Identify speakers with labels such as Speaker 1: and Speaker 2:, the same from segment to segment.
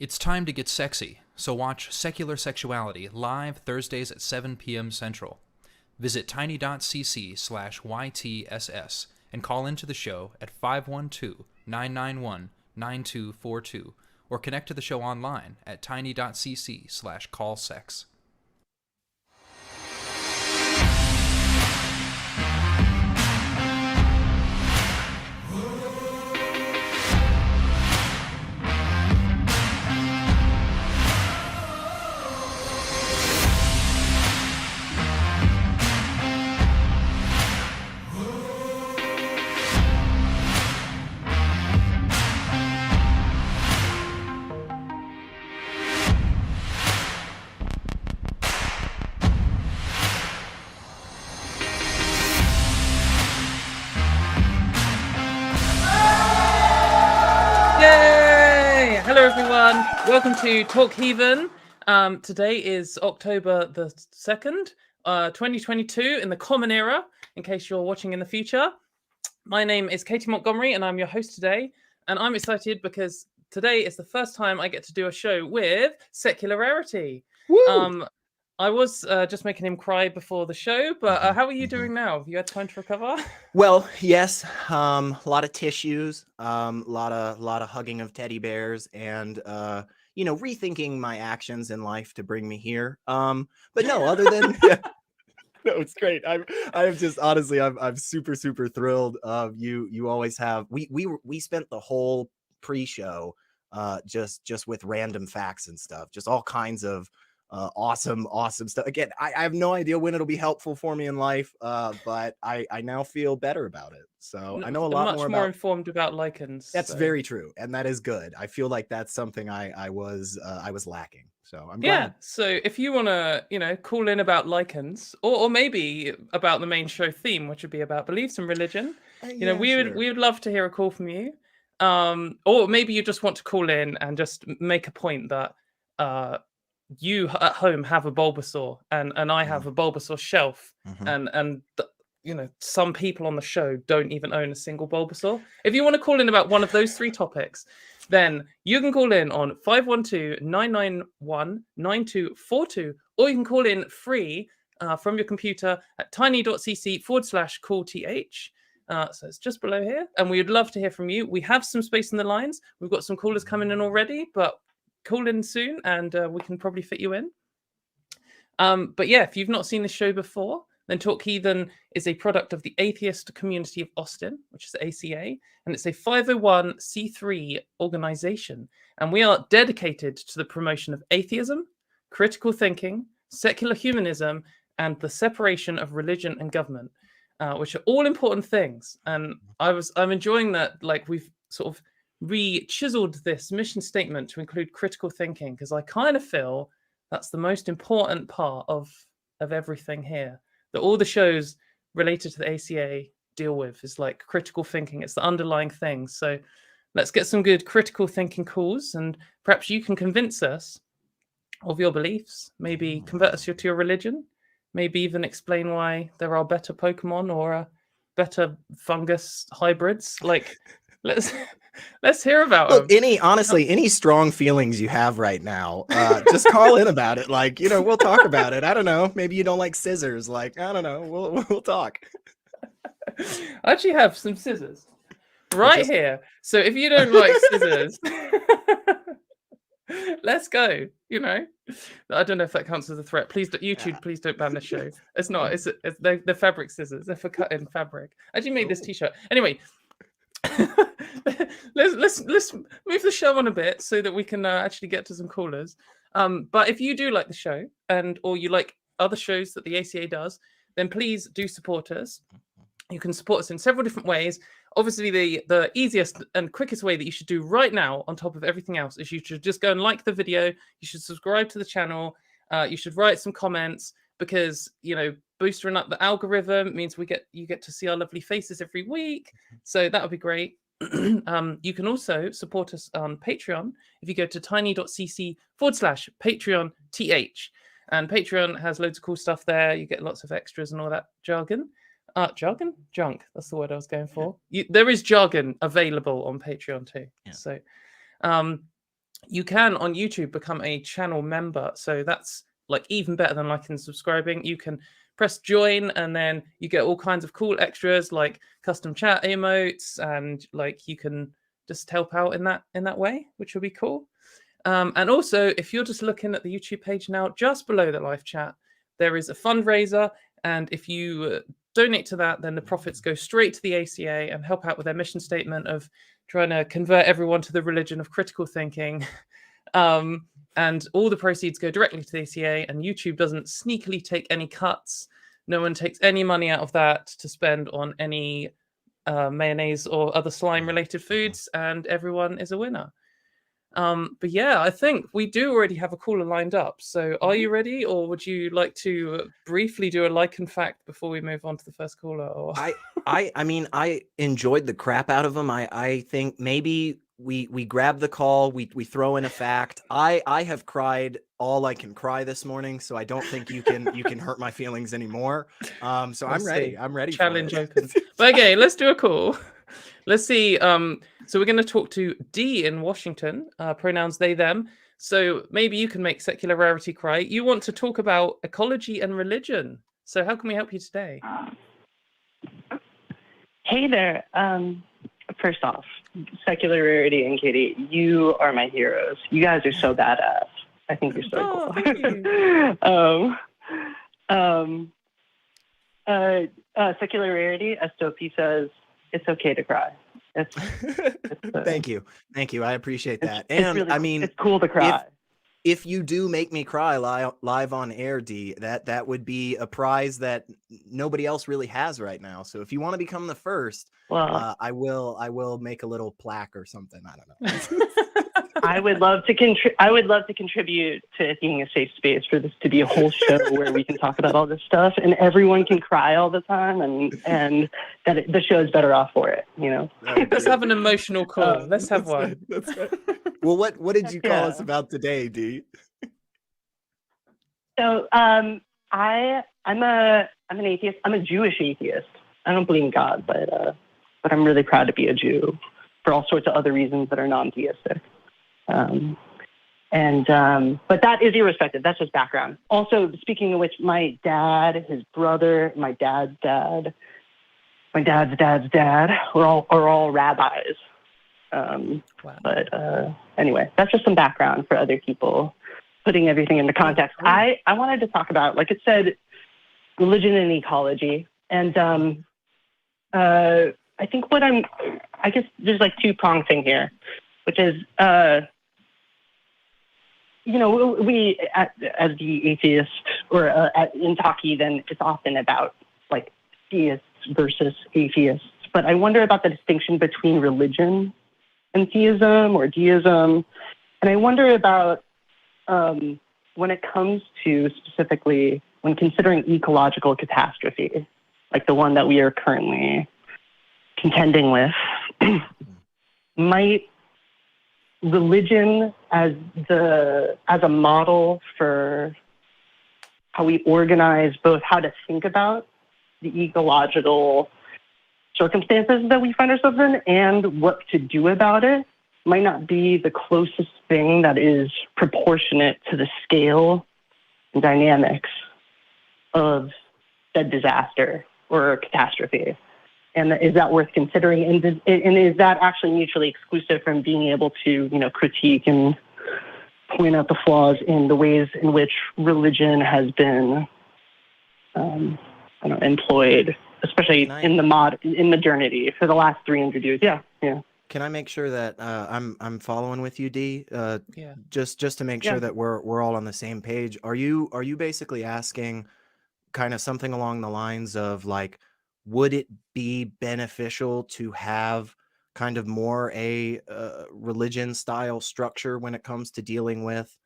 Speaker 1: It's time to get sexy, so watch Secular Sexuality live Thursdays at 7 p.m. Central. Visit tiny.cc/YTSS and call into the show at 512-991-9242 or connect to the show online at tiny.cc/callsex.
Speaker 2: Everyone, welcome to Talk Heathen. Today is October the 2nd, 2022 in the Common Era, in case you're watching in the future. My name is Katy Montgomerie and I'm your host today. And I'm excited because today is the first time I get to do a show with Secular Rarity. I was just making him cry before the show, but how are you doing now? Have you had time to recover?
Speaker 3: Well, yes, a lot of tissues, a lot of hugging of teddy bears, and rethinking my actions in life to bring me here. But no, other than no, it's great. I'm just honestly, I'm super thrilled. You always have. We spent the whole pre-show just with random facts and stuff, just all kinds of awesome stuff. Again, I have no idea when it'll be helpful for me in life, but I now feel better about it. So I know a lot
Speaker 2: more informed about lichens.
Speaker 3: That's very true, and that is good. I feel like that's something I was lacking. So I'm glad.
Speaker 2: Yeah. So if you want to, call in about lichens, or maybe about the main show theme, which would be about beliefs and religion, we would love to hear a call from you. Or maybe you just want to call in and just make a point that you at home have a Bulbasaur and I have a Bulbasaur shelf, and some people on the show don't even own a single Bulbasaur. If you want to call in about one of those three topics, then you can call in on 512-991-9242, or you can call in free from your computer at tiny.cc/callth. So it's just below here, and we would love to hear from you. We have some space in the lines. We've got some callers coming in already, but call in soon and we can probably fit you in. But yeah, if you've not seen the show before, then Talk Heathen is a product of the Atheist Community of Austin, which is ACA, and it's a 501c3 organization. And we are dedicated to the promotion of atheism, critical thinking, secular humanism, and the separation of religion and government, which are all important things. And I'm enjoying that, like, we've sort of re-chiseled this mission statement to include critical thinking, because I kind of feel that's the most important part of everything here, that all the shows related to the ACA deal with is like critical thinking. It's the underlying thing. So let's get some good critical thinking calls, and perhaps you can convince us of your beliefs, maybe convert us to your religion, maybe even explain why there are better Pokemon or better fungus hybrids. Like, let's hear about
Speaker 3: Look,
Speaker 2: them.
Speaker 3: any strong feelings you have right now, just call in about it. Like, we'll talk about it. I don't know. Maybe you don't like scissors. Like, I don't know. We'll talk.
Speaker 2: I actually have some scissors right here. So if you don't like scissors, let's go. I don't know if that counts as a threat. Please, YouTube, please don't ban the show. It's not. They're fabric scissors. They're for cutting fabric. I actually made this T-shirt. Anyway. let's move the show on a bit so that we can actually get to some callers. But if you do like the show or you like other shows that the ACA does, then please do support us. You can support us in several different ways. Obviously, the easiest and quickest way that you should do right now, on top of everything else, is you should just go and like the video. You should subscribe to the channel. You should write some comments, because boosting up the algorithm means you get to see our lovely faces every week. So that would be great. You can also support us on Patreon if you go to tiny.cc/PatreonTH. And Patreon has loads of cool stuff there. You get lots of extras and all that jargon. Jargon? Junk. That's the word I was going for. There is jargon available on Patreon too. Yeah. So you can on YouTube become a channel member. So that's like even better than liking and subscribing. You can press join, and then you get all kinds of cool extras like custom chat emotes, and like you can just help out in that way, which will be cool. And also, if you're just looking at the YouTube page now, just below the live chat, there is a fundraiser, and if you donate to that, then the profits go straight to the ACA and help out with their mission statement of trying to convert everyone to the religion of critical thinking. And all the proceeds go directly to the ACA, and YouTube doesn't sneakily take any cuts. No one takes any money out of that to spend on any mayonnaise or other slime-related foods, and everyone is a winner. But yeah, I think we do already have a caller lined up. So are you ready, or would you like to briefly do a lichen fact before we move on to the first caller? Or...
Speaker 3: I mean, I enjoyed the crap out of them. I think maybe we grab the call, we throw in a fact. I have cried all I can cry this morning, so I don't think you can hurt my feelings anymore. So I'm ready. I'm ready.
Speaker 2: Challenge open. But okay, let's do a call. Let's see. So we're going to talk to D in Washington, pronouns they, them. So maybe you can make secular Rarity cry. You want to talk about ecology and religion. So how can we help you today?
Speaker 4: Hey there. First off, secular Rarity and Katie, you are my heroes. You guys are so badass. I think you're so cool.
Speaker 2: Thank you.
Speaker 4: Secular Rarity, as Sophie says, it's okay to cry.
Speaker 3: Thank you. I appreciate that.
Speaker 4: It's really, I mean, it's cool to cry.
Speaker 3: If you do make me cry live on air, D, that would be a prize that nobody else really has right now. So if you want to become the first,
Speaker 4: well,
Speaker 3: I will make a little plaque or something. I don't know.
Speaker 4: I would love to contribute to it being a safe space for this to be a whole show where we can talk about all this stuff and everyone can cry all the time, and that the show is better off for it. You know.
Speaker 2: Let's have an emotional call. Let's have one.
Speaker 3: That's right. Well, what did you call us about today, D?
Speaker 4: So I'm an atheist. I'm a Jewish atheist. I don't believe in God, but I'm really proud to be a Jew for all sorts of other reasons that are non-theistic. But that is irrespective. That's just background. Also, speaking of which, my dad, his brother, my dad's dad, my dad's dad are all rabbis.
Speaker 2: Wow.
Speaker 4: But anyway, that's just some background for other people, putting everything into context. I wanted to talk about, like it said, religion and ecology. And I think I guess there's like two-pronged thing here, which is, we as the atheist or in Talk Heathen, it's often about like theists versus atheists. But I wonder about the distinction between religion and theism or deism. And I wonder about when it comes to specifically when considering ecological catastrophe, like the one that we are currently contending with, might religion as a model for how we organize both how to think about the ecological circumstances that we find ourselves in and what to do about it might not be the closest thing that is proportionate to the scale and dynamics of said disaster or catastrophe. And is that worth considering? And is that actually mutually exclusive from being able to, critique and point out the flaws in the ways in which religion has been employed, especially in modernity for the last 300 years? Yeah.
Speaker 3: Can I make sure that I'm following with you, D?
Speaker 2: Yeah.
Speaker 3: Just to make sure that we're all on the same page. Are you basically asking kind of something along the lines of like, would it be beneficial to have kind of more a religion style structure when it comes to dealing with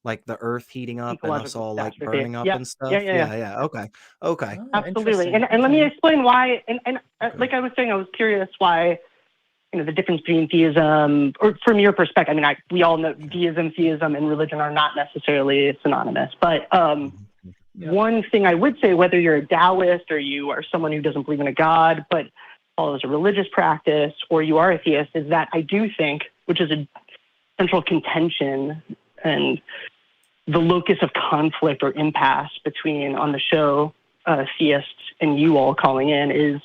Speaker 3: like the earth heating up and us all like burning up and stuff? Yeah. Okay.
Speaker 2: Oh,
Speaker 4: absolutely. And let me explain why. And like I was saying, I was curious why, the difference between theism, or from your perspective, we all know deism, theism, and religion are not necessarily synonymous. But one thing I would say, whether you're a Taoist or you are someone who doesn't believe in a God but follows a religious practice, or you are a theist, is that I do think, which is central contention and the locus of conflict or impasse between, on the show, theists and you all calling in, is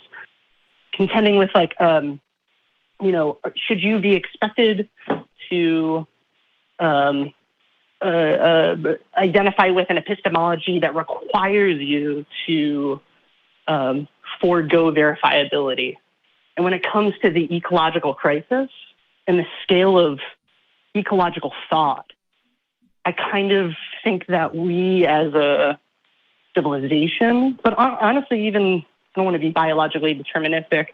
Speaker 4: contending with, like, should you be expected to identify with an epistemology that requires you to forego verifiability? And when it comes to the ecological crisis and the scale of ecological thought, I kind of think that we as a civilization, but honestly, even, I don't want to be biologically deterministic,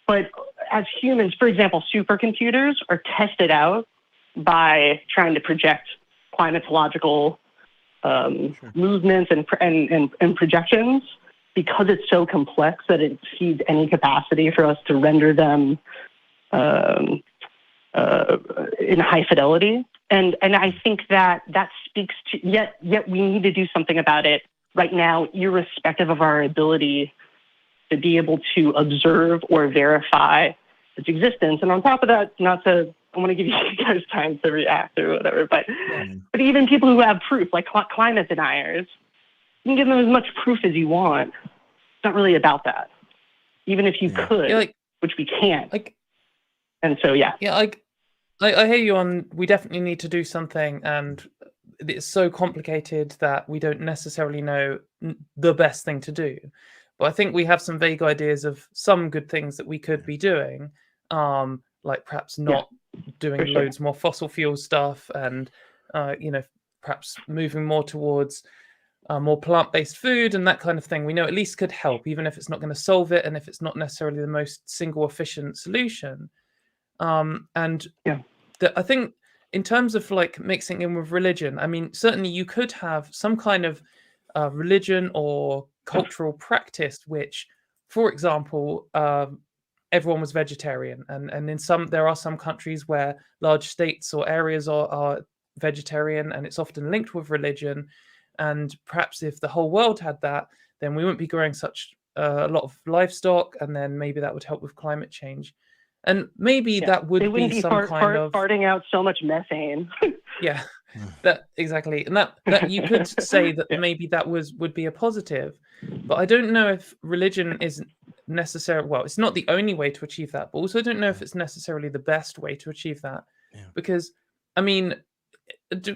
Speaker 4: but as humans, for example, supercomputers are tested out by trying to project climatological movements and projections, because it's so complex that it exceeds any capacity for us to render them in high fidelity. And I think that speaks to, yet we need to do something about it right now, irrespective of our ability to be able to observe or verify its existence. And on top of that, I want to give you guys time to react or whatever, but even people who have proof, like climate deniers, you can give them as much proof as you want. It's not really about that. Even if you could, which we can't. And so, yeah.
Speaker 2: Yeah, I hear you on, we definitely need to do something, and it's so complicated that we don't necessarily know the best thing to do. But I think we have some vague ideas of some good things that we could be doing, like perhaps not doing loads more fossil fuel stuff, and perhaps moving more towards more plant-based food and that kind of thing. We know at least could help, even if it's not going to solve it, and if it's not necessarily the most single efficient solution. I think in terms of like mixing in with religion, I mean, certainly you could have some kind of religion or cultural practice, which, for example, everyone was vegetarian, and there are some countries where large states or areas are vegetarian, and it's often linked with religion. And perhaps if the whole world had that, then we wouldn't be growing such a lot of livestock, and then maybe that would help with climate change. And maybe that would be some kind of
Speaker 4: farting out so much methane.
Speaker 2: Yeah, that exactly, and that you could say that maybe that would be a positive, but I don't know if religion is necessary. Well, it's not the only way to achieve that, but also I don't know if it's necessarily the best way to achieve that, because I mean,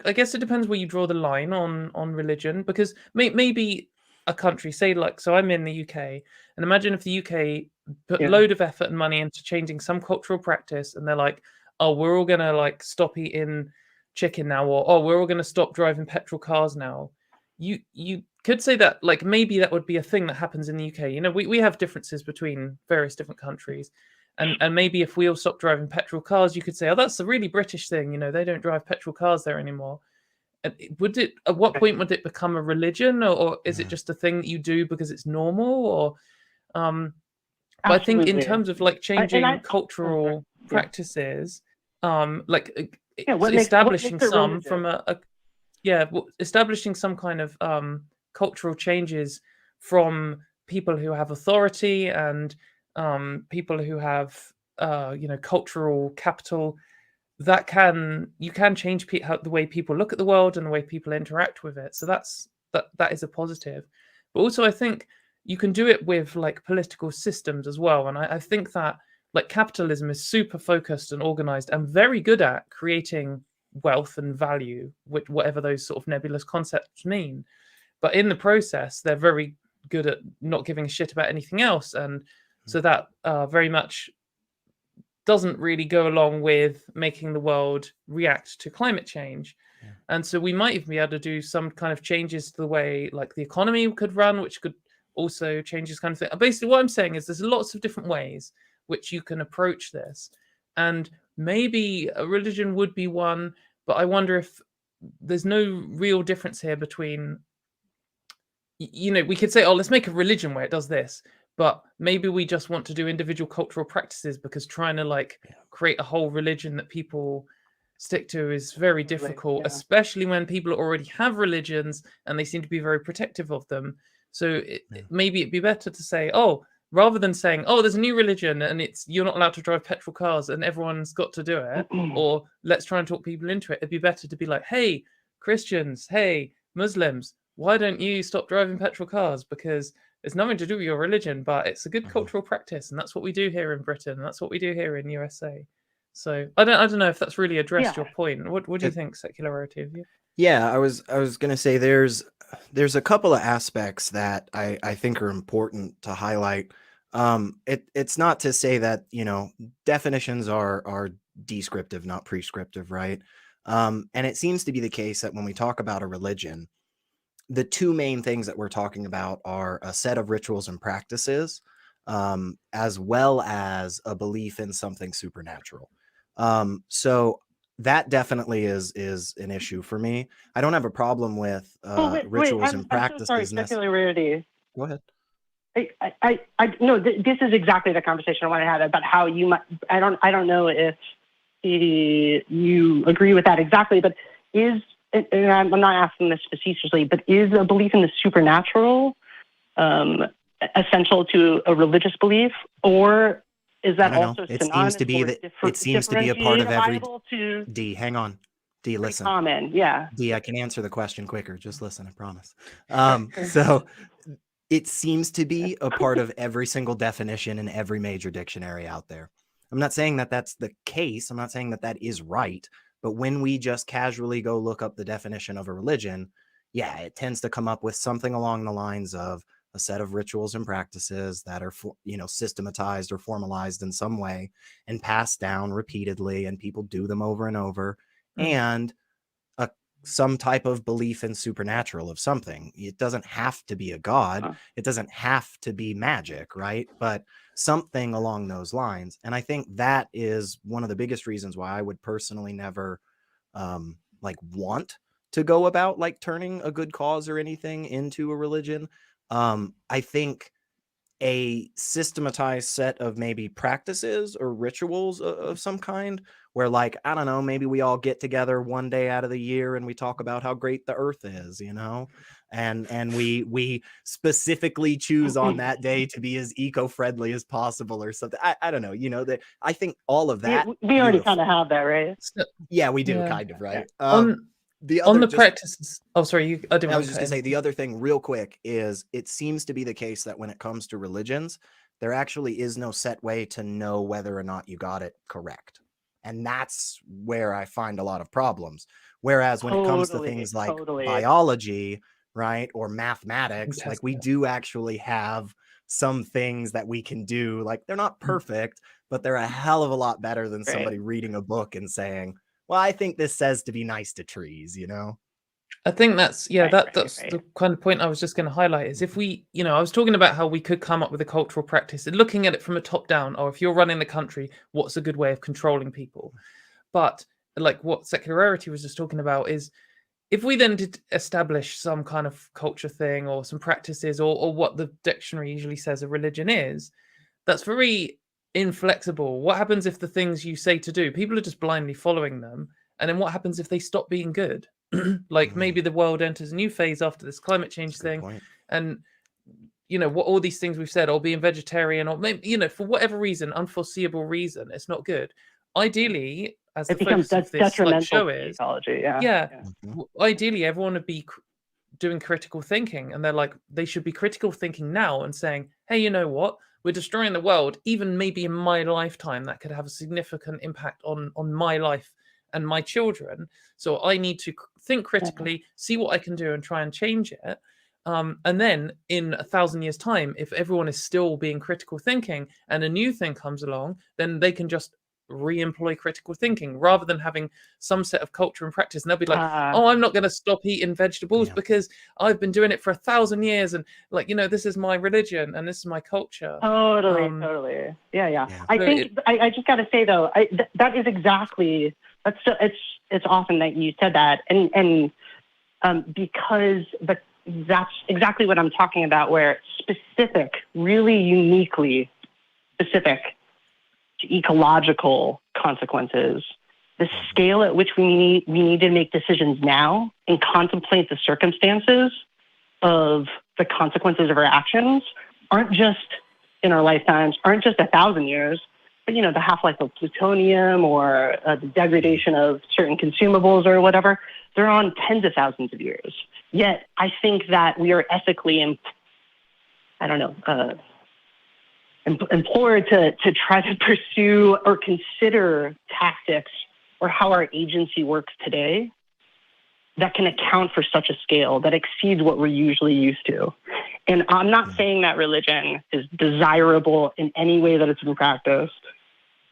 Speaker 2: I guess it depends where you draw the line on religion, because maybe a country, say like, so I'm in the UK, and imagine if the UK put a load of effort and money into changing some cultural practice, and they're like, oh, we're all gonna like stop eating chicken now, or oh, we're all gonna stop driving petrol cars now. You could say that like maybe that would be a thing that happens in the UK. You know, we have differences between various different countries, and maybe if we all stop driving petrol cars, you could say, oh, that's a really British thing. You know, they don't drive petrol cars there anymore. Would it? At what point would it become a religion, or is it just a thing that you do because it's normal? Or, but I think in terms of like changing cultural practices, establishing some from establishing some kind of cultural changes from people who have authority and people who have cultural capital. That you can change the way people look at the world and the way people interact with it. So that is a positive. But also I think you can do it with like political systems as well. And I think that like capitalism is super focused and organized and very good at creating wealth and value, whatever those sort of nebulous concepts mean. But in the process, they're very good at not giving a shit about anything else. And so that very much doesn't really go along with making the world react to climate change. And so we might even be able to do some kind of changes to the way like the economy could run, which could also change this kind of thing. Basically what I'm saying is there's lots of different ways which you can approach this, and maybe a religion would be one, but I wonder if there's no real difference here between, we could say, oh, let's make a religion where it does this, but maybe we just want to do individual cultural practices, because trying to create a whole religion that people stick to is very difficult, especially when people already have religions and they seem to be very protective of them. So maybe it'd be better to say, oh, rather than saying, oh, there's a new religion and you're not allowed to drive petrol cars and everyone's got to do it, or let's try and talk people into it. It'd be better to be like, hey, Christians, hey, Muslims, why don't you stop driving petrol cars? Because it's nothing to do with your religion, but it's a good cultural practice, and that's what we do here in Britain, and that's what we do here in USA. So I don't know if that's really addressed your point. What do you think, secularity of you?
Speaker 3: Yeah, I was gonna say there's a couple of aspects that I think are important to highlight. It's not to say that, definitions are descriptive, not prescriptive, right? And it seems to be the case that when we talk about a religion, the two main things that we're talking about are a set of rituals and practices, as well as a belief in something supernatural. So that definitely is an issue for me. I don't have a problem with rituals and practices.
Speaker 4: I'm so sorry, Rarity.
Speaker 3: Go ahead.
Speaker 4: No, this is exactly the conversation I want to have about how you might. I don't know if you agree with that exactly, but and I'm not asking this facetiously, but is a belief in the supernatural essential to a religious belief, or is that also
Speaker 3: it seems to be that it seems to be a part of every D. Hang on, D. Listen,
Speaker 4: common, yeah.
Speaker 3: D. I can answer the question quicker. Just listen, I promise. So it seems to be a part of every single definition in every major dictionary out there. I'm not saying that that's the case. I'm not saying that that is right. But when we just casually go look up the definition of a religion, yeah, it tends to come up with something along the lines of a set of rituals and practices that are, systematized or formalized in some way and passed down repeatedly, and people do them over and over, and some type of belief in supernatural of something. It doesn't have to be a god. It doesn't have to be magic, right? But something along those lines. And I think that is one of the biggest reasons why I would personally never want to go about like turning a good cause or anything into a religion. I think a systematized set of maybe practices or rituals of some kind where, like, I don't know, maybe we all get together one day out of the year and we talk about how great the earth is, and we specifically choose on that day to be as eco-friendly as possible or something. I don't know, that I think all of that
Speaker 4: we already kind of have that, right?
Speaker 3: Yeah, we do kind of, right?
Speaker 2: Practices. Oh, sorry. I was
Speaker 3: just gonna say the other thing real quick is it seems to be the case that when it comes to religions, there actually is no set way to know whether or not you got it correct. And that's where I find a lot of problems. Whereas when it comes to things like biology, right, or mathematics, like we do actually have some things that we can do. Like they're not perfect, but they're a hell of a lot better than somebody reading a book and saying, well, I think this says to be nice to trees,
Speaker 2: I think that's the kind of point I was just going to highlight is if we, I was talking about how we could come up with a cultural practice and looking at it from a top down, or if you're running the country, what's a good way of controlling people? But like what secularity was just talking about is if we then did establish some kind of culture thing or some practices or what the dictionary usually says a religion is, that's very inflexible. What happens if the things you say to do, people are just blindly following them? And then what happens if they stop being good? Like maybe the world enters a new phase after this climate change thing. And, what all these things we've said, or being vegetarian, or maybe, for whatever reason, unforeseeable reason, it's not good. Ideally, as the focus of this show is, ecology, ideally everyone would be doing critical thinking, and they should be critical thinking now and saying, hey, you know what? We're destroying the world, even maybe in my lifetime, that could have a significant impact on my life and my children. So I need to think critically, see what I can do and try and change it. And then in 1,000 years' time, if everyone is still being critical thinking and a new thing comes along, then they can just re-employ critical thinking rather than having some set of culture and practice. And they'll be like, oh, I'm not going to stop eating vegetables because I've been doing it for 1,000 years. And this is my religion and this is my culture.
Speaker 4: Totally. Yeah. I think I just got to say though, that is exactly, it's awesome that you said that. And because that's exactly what I'm talking about, where specific, really uniquely specific to ecological consequences, the scale at which we need to make decisions now and contemplate the circumstances of the consequences of our actions aren't just in our lifetimes aren't just 1,000 years, but, the half-life of plutonium or the degradation of certain consumables or whatever, they're on tens of thousands of years. Yet I think that we are ethically, implored to try to pursue or consider tactics or how our agency works today that can account for such a scale that exceeds what we're usually used to. And I'm not saying that religion is desirable in any way that it's been practiced,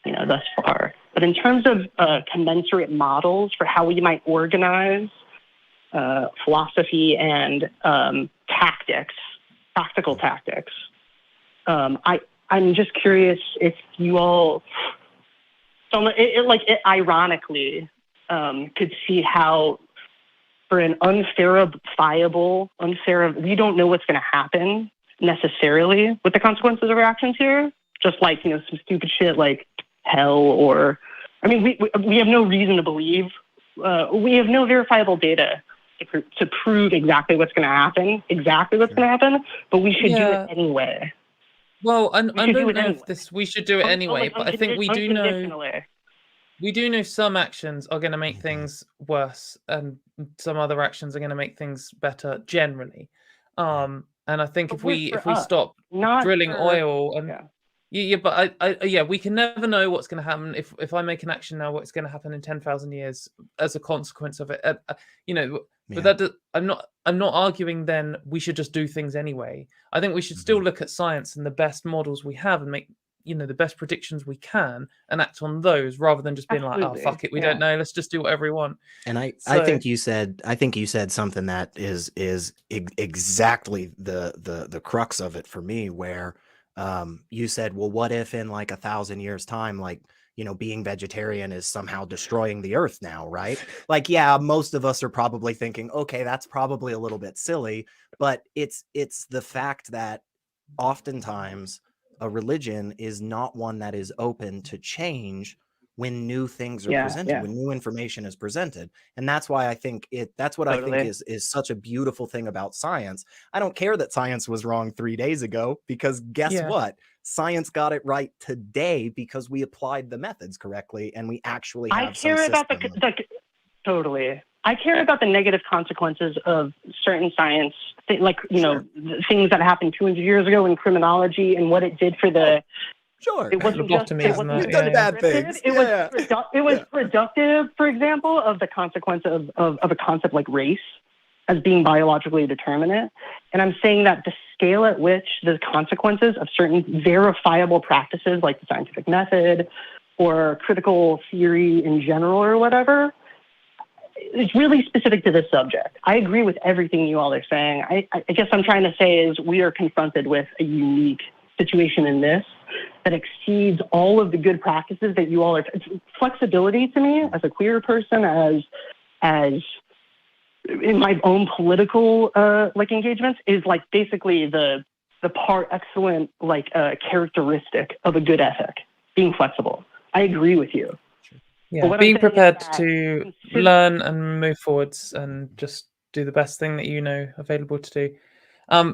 Speaker 4: thus far. But in terms of commensurate models for how we might organize philosophy and tactics, practical tactics, I'm just curious if you all, ironically, could see how, for an we don't know what's going to happen necessarily with the consequences of our actions here. Just like, some stupid shit like hell or, we have no reason to believe, we have no verifiable data to prove exactly what's going to happen, but we should do it anyway.
Speaker 2: Well, I don't know if we should do it anyway, but I think we do know some actions are going to make things worse and some other actions are going to make things better generally. And I think if we stop drilling oil and we can never know what's going to happen. If I make an action now, what's going to happen in 10,000 years as a consequence of it, But I'm not arguing then we should just do things anyway. I think we should still look at science and the best models we have and make the best predictions we can and act on those rather than just being like, oh fuck it, we don't know, let's just do whatever we want.
Speaker 3: And I think you said something that is exactly the crux of it for me, where you said, well, what if in like 1,000 years time, being vegetarian is somehow destroying the earth now, right? Most of us are probably thinking, okay, that's probably a little bit silly, but it's the fact that oftentimes a religion is not one that is open to change when new things are presented, when new information is presented. And that's why I think that's what I think is such a beautiful thing about science. I don't care that science was wrong 3 days ago, because guess what? Science got it right today because we applied the methods correctly and we actually have
Speaker 4: I care about I care about the negative consequences of certain science, things that happened 200 years ago in criminology and what it did for the. It wasn't just
Speaker 3: bad things.
Speaker 4: It was productive, for example, of the consequence of a concept like race as being biologically determinate. And I'm saying that the scale at which the consequences of certain verifiable practices like the scientific method or critical theory in general or whatever is really specific to this subject. I agree with everything you all are saying. I guess I'm trying to say is we are confronted with a unique situation in this that exceeds all of the good practices that you all are. Flexibility to me as a queer person, as in my own political engagements, is like basically the par excellent characteristic of a good ethic, being flexible. I agree with you.
Speaker 2: Yeah, being prepared to learn and move forwards and just do the best thing that available to do. I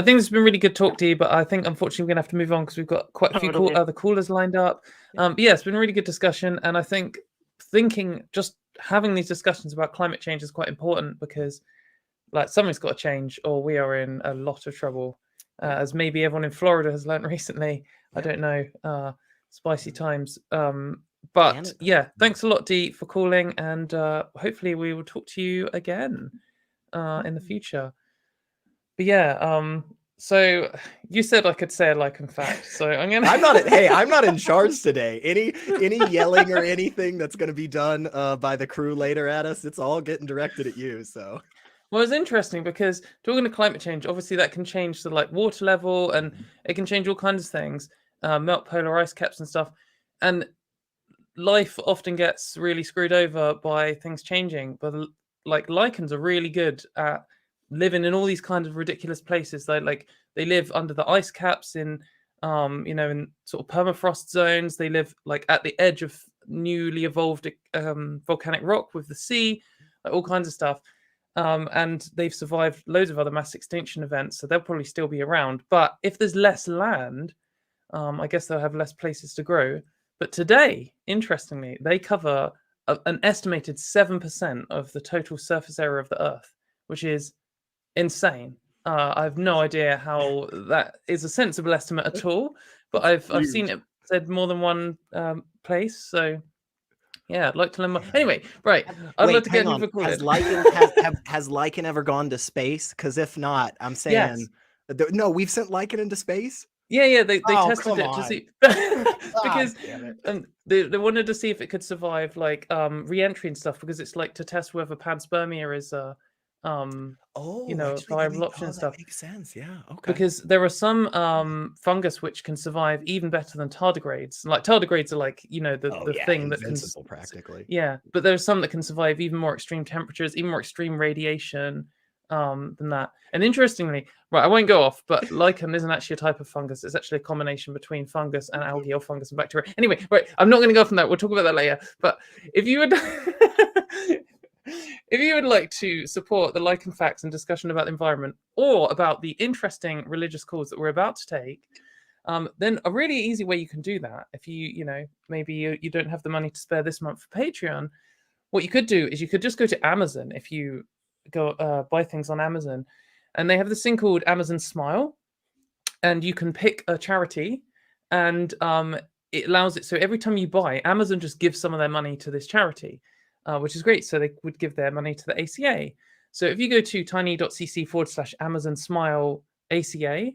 Speaker 2: think it's been really good talk to you, but I think unfortunately we're gonna have to move on because we've got quite a few other callers lined up. It's been a really good discussion, and I think just having these discussions about climate change is quite important because something's got to change or we are in a lot of trouble, as maybe everyone in Florida has learned recently. I don't know, spicy times. But thanks a lot, Dee, for calling, and hopefully we will talk to you again in the future. But so you said I could say a like and fact, so I'm gonna.
Speaker 3: I'm not in charge today. Any yelling or anything that's going to be done by the crew later at us, it's all getting directed at you. So.
Speaker 2: Well, it's interesting because talking to climate change, obviously that can change the water level, and it can change all kinds of things, melt polar ice caps and stuff, and life often gets really screwed over by things changing. But lichens are really good at living in all these kinds of ridiculous places. They live under the ice caps in in sort of permafrost zones. They live at the edge of newly evolved volcanic rock with the sea, all kinds of stuff. and they've survived loads of other mass extinction events, so they'll probably still be around. But if there's less land, I guess they'll have less places to grow. But today, interestingly, they cover an estimated 7% of the total surface area of the Earth, which is insane. I have no idea how that is a sensible estimate at all, but I've seen it said more than one place. So yeah, I'd like to learn more. Anyway, right. I'd
Speaker 3: Wait,
Speaker 2: love to get
Speaker 3: hang on.
Speaker 2: you
Speaker 3: Has
Speaker 2: recorded.
Speaker 3: lichen, has lichen ever gone to space? Because if not, I'm saying
Speaker 2: Yes.
Speaker 3: no. We've sent lichen into space.
Speaker 2: Yeah, they
Speaker 3: Oh,
Speaker 2: tested
Speaker 3: come
Speaker 2: it to
Speaker 3: on.
Speaker 2: see
Speaker 3: Ah,
Speaker 2: because
Speaker 3: damn it.
Speaker 2: they wanted to see if it could survive like re-entry and stuff, because it's like to test whether panspermia is
Speaker 3: Oh,
Speaker 2: you know,
Speaker 3: actually,
Speaker 2: viable option and
Speaker 3: that
Speaker 2: stuff.
Speaker 3: makes sense. Yeah. Okay.
Speaker 2: Because there are some fungus which can survive even better than tardigrades. Like tardigrades are like, you know, the thing that can
Speaker 3: invincible practically.
Speaker 2: yeah, but there's some that can survive even more extreme temperatures, even more extreme radiation than that. And interestingly, right, I won't go off, but lichen isn't actually a type of fungus. It's actually a combination between fungus and algae, or fungus and bacteria. Anyway, right, I'm not going to go off on that. We'll talk about that later. But if you would if you would like to support the lichen facts and discussion about the environment, or about the interesting religious cause that we're about to take, then a really easy way you can do that, if you know, maybe you don't have the money to spare this month for Patreon, what you could do is you could just go to Amazon. If you go buy things on Amazon, and they have this thing called Amazon Smile, and you can pick a charity, and it allows it so every time you buy, Amazon just gives some of their money to this charity, which is great. So they would give their money to the ACA. So if you go to tiny.cc/Amazon Smile ACA,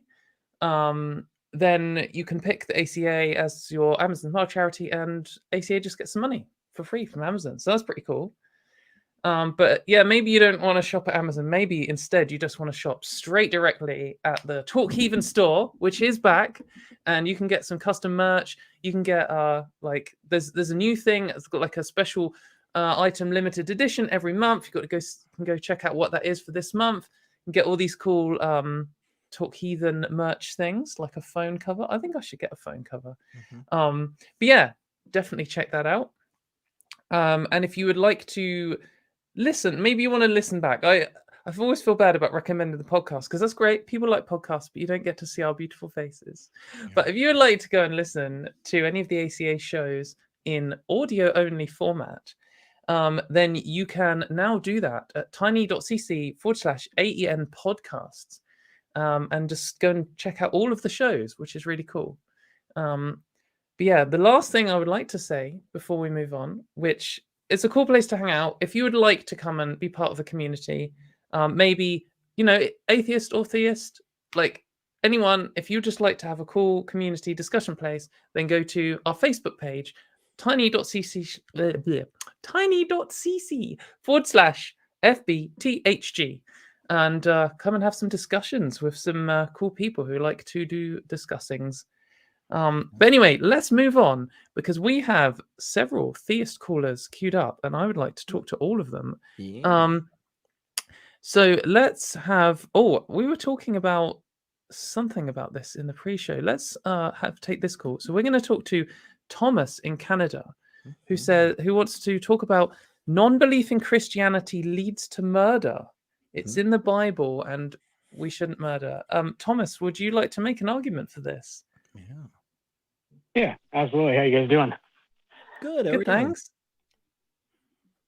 Speaker 2: then you can pick the ACA as your Amazon Smile charity, and ACA just gets some money for free from Amazon. So that's pretty cool. But yeah, maybe you don't want to shop at Amazon. Maybe instead you just want to shop straight directly at the Talk Heathen store, which is back, and you can get some custom merch. You can get like there's a new thing. It's got like a special item limited edition every month. You've got to go check out what that is for this month, and get all these cool Talk Heathen merch things, like a phone cover. I think I should get a phone cover. But yeah, definitely check that out. And if you would like to listen, maybe you want to listen back. I've always feel bad about recommending the podcast, because that's great. People like podcasts, but you don't get to see our beautiful faces. Yeah. But if you would like to go and listen to any of the ACA shows in audio only format, then you can now do that at tiny.cc/AEN podcasts, and just go and check out all of the shows, which is really cool. But yeah, the last thing I would like to say before we move on, which it's a cool place to hang out. If you would like to come and be part of the community, maybe, you know, atheist or theist, like anyone, if you just like to have a cool community discussion place, then go to our Facebook page, tiny.cc/FBTHG, and come and have some discussions with some cool people who like to do discussings. But anyway, let's move on, because we have several theist callers queued up, and I would like to talk to all of them. Yeah. So let's have. Oh, we were talking about something about this in the pre-show. Let's take this call. So we're going to talk to Thomas in Canada, who wants to talk about non-belief in Christianity leads to murder. It's in the Bible, and we shouldn't murder. Thomas, would you like to make an argument for this?
Speaker 5: Yeah, absolutely. How you guys doing?
Speaker 2: Good, thanks.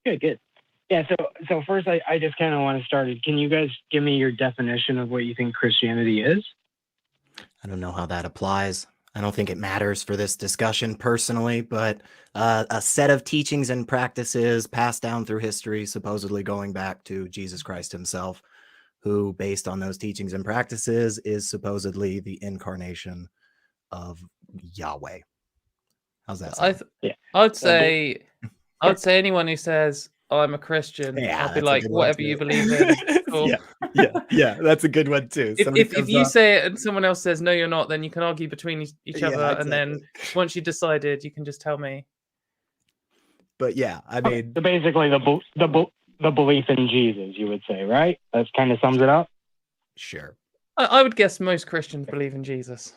Speaker 5: Good. Yeah, so first I just kind of want to start. Can you guys give me your definition of what you think Christianity is?
Speaker 3: I don't know how that applies. I don't think it matters for this discussion personally, but a set of teachings and practices passed down through history, supposedly going back to Jesus Christ himself, who, based on those teachings and practices, is supposedly the incarnation of Yahweh. How's that sound?
Speaker 2: I'd say anyone who says, oh, I'm a Christian, I'll be like, whatever you believe in. Cool.
Speaker 3: yeah, that's a good one too.
Speaker 2: If you say it and someone else says, no, you're not, then you can argue between each other. Exactly. And then once you decided, you can just tell me.
Speaker 3: But yeah, I mean.
Speaker 5: So basically the belief in Jesus, you would say, right? That kind of sums it up?
Speaker 3: Sure.
Speaker 2: I would guess most Christians believe in Jesus.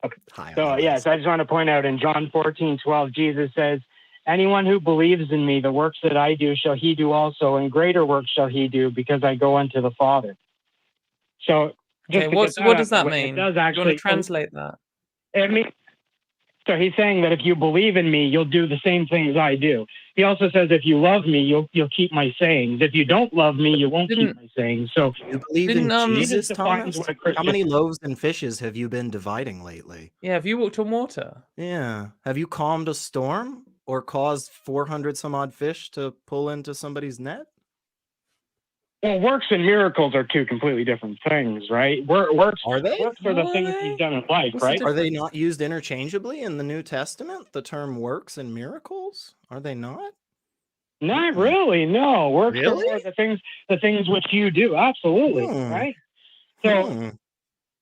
Speaker 5: Okay. So I just want to point out in John 14:12, Jesus says, anyone who believes in me, the works that I do shall he do also, and greater works shall he do, because I go unto the Father. So just
Speaker 2: Okay,
Speaker 5: to get
Speaker 2: what
Speaker 5: out
Speaker 2: does
Speaker 5: of the
Speaker 2: that
Speaker 5: way,
Speaker 2: mean?
Speaker 5: it does
Speaker 2: You want
Speaker 5: actually
Speaker 2: to translate that?
Speaker 5: I mean, so he's saying that if you believe in me, you'll do the same things I do. He also says, if you love me, you'll keep my sayings. If you don't love me, you won't keep
Speaker 2: Didn't
Speaker 5: my sayings. So
Speaker 3: You believe in
Speaker 2: Didn't
Speaker 3: Jesus,
Speaker 5: defines
Speaker 3: Thomas?
Speaker 5: what a Christian
Speaker 3: How many
Speaker 5: is.
Speaker 3: loaves and fishes have you been dividing lately?
Speaker 2: yeah, have you walked on water?
Speaker 3: Yeah. Have you calmed a storm or caused 400 some odd fish to pull into somebody's net?
Speaker 5: Well, works and miracles are two completely different things, right? Works
Speaker 3: Are they?
Speaker 5: are the
Speaker 2: Are
Speaker 5: things
Speaker 2: they?
Speaker 5: he's done in life,
Speaker 2: What's the
Speaker 5: right?
Speaker 3: Are they not used interchangeably in the New Testament? The term works and miracles? Are they not?
Speaker 5: Not really, no. Works are
Speaker 3: Really?
Speaker 5: more the things which you do, absolutely,
Speaker 3: Hmm.
Speaker 5: right? So,
Speaker 3: Hmm.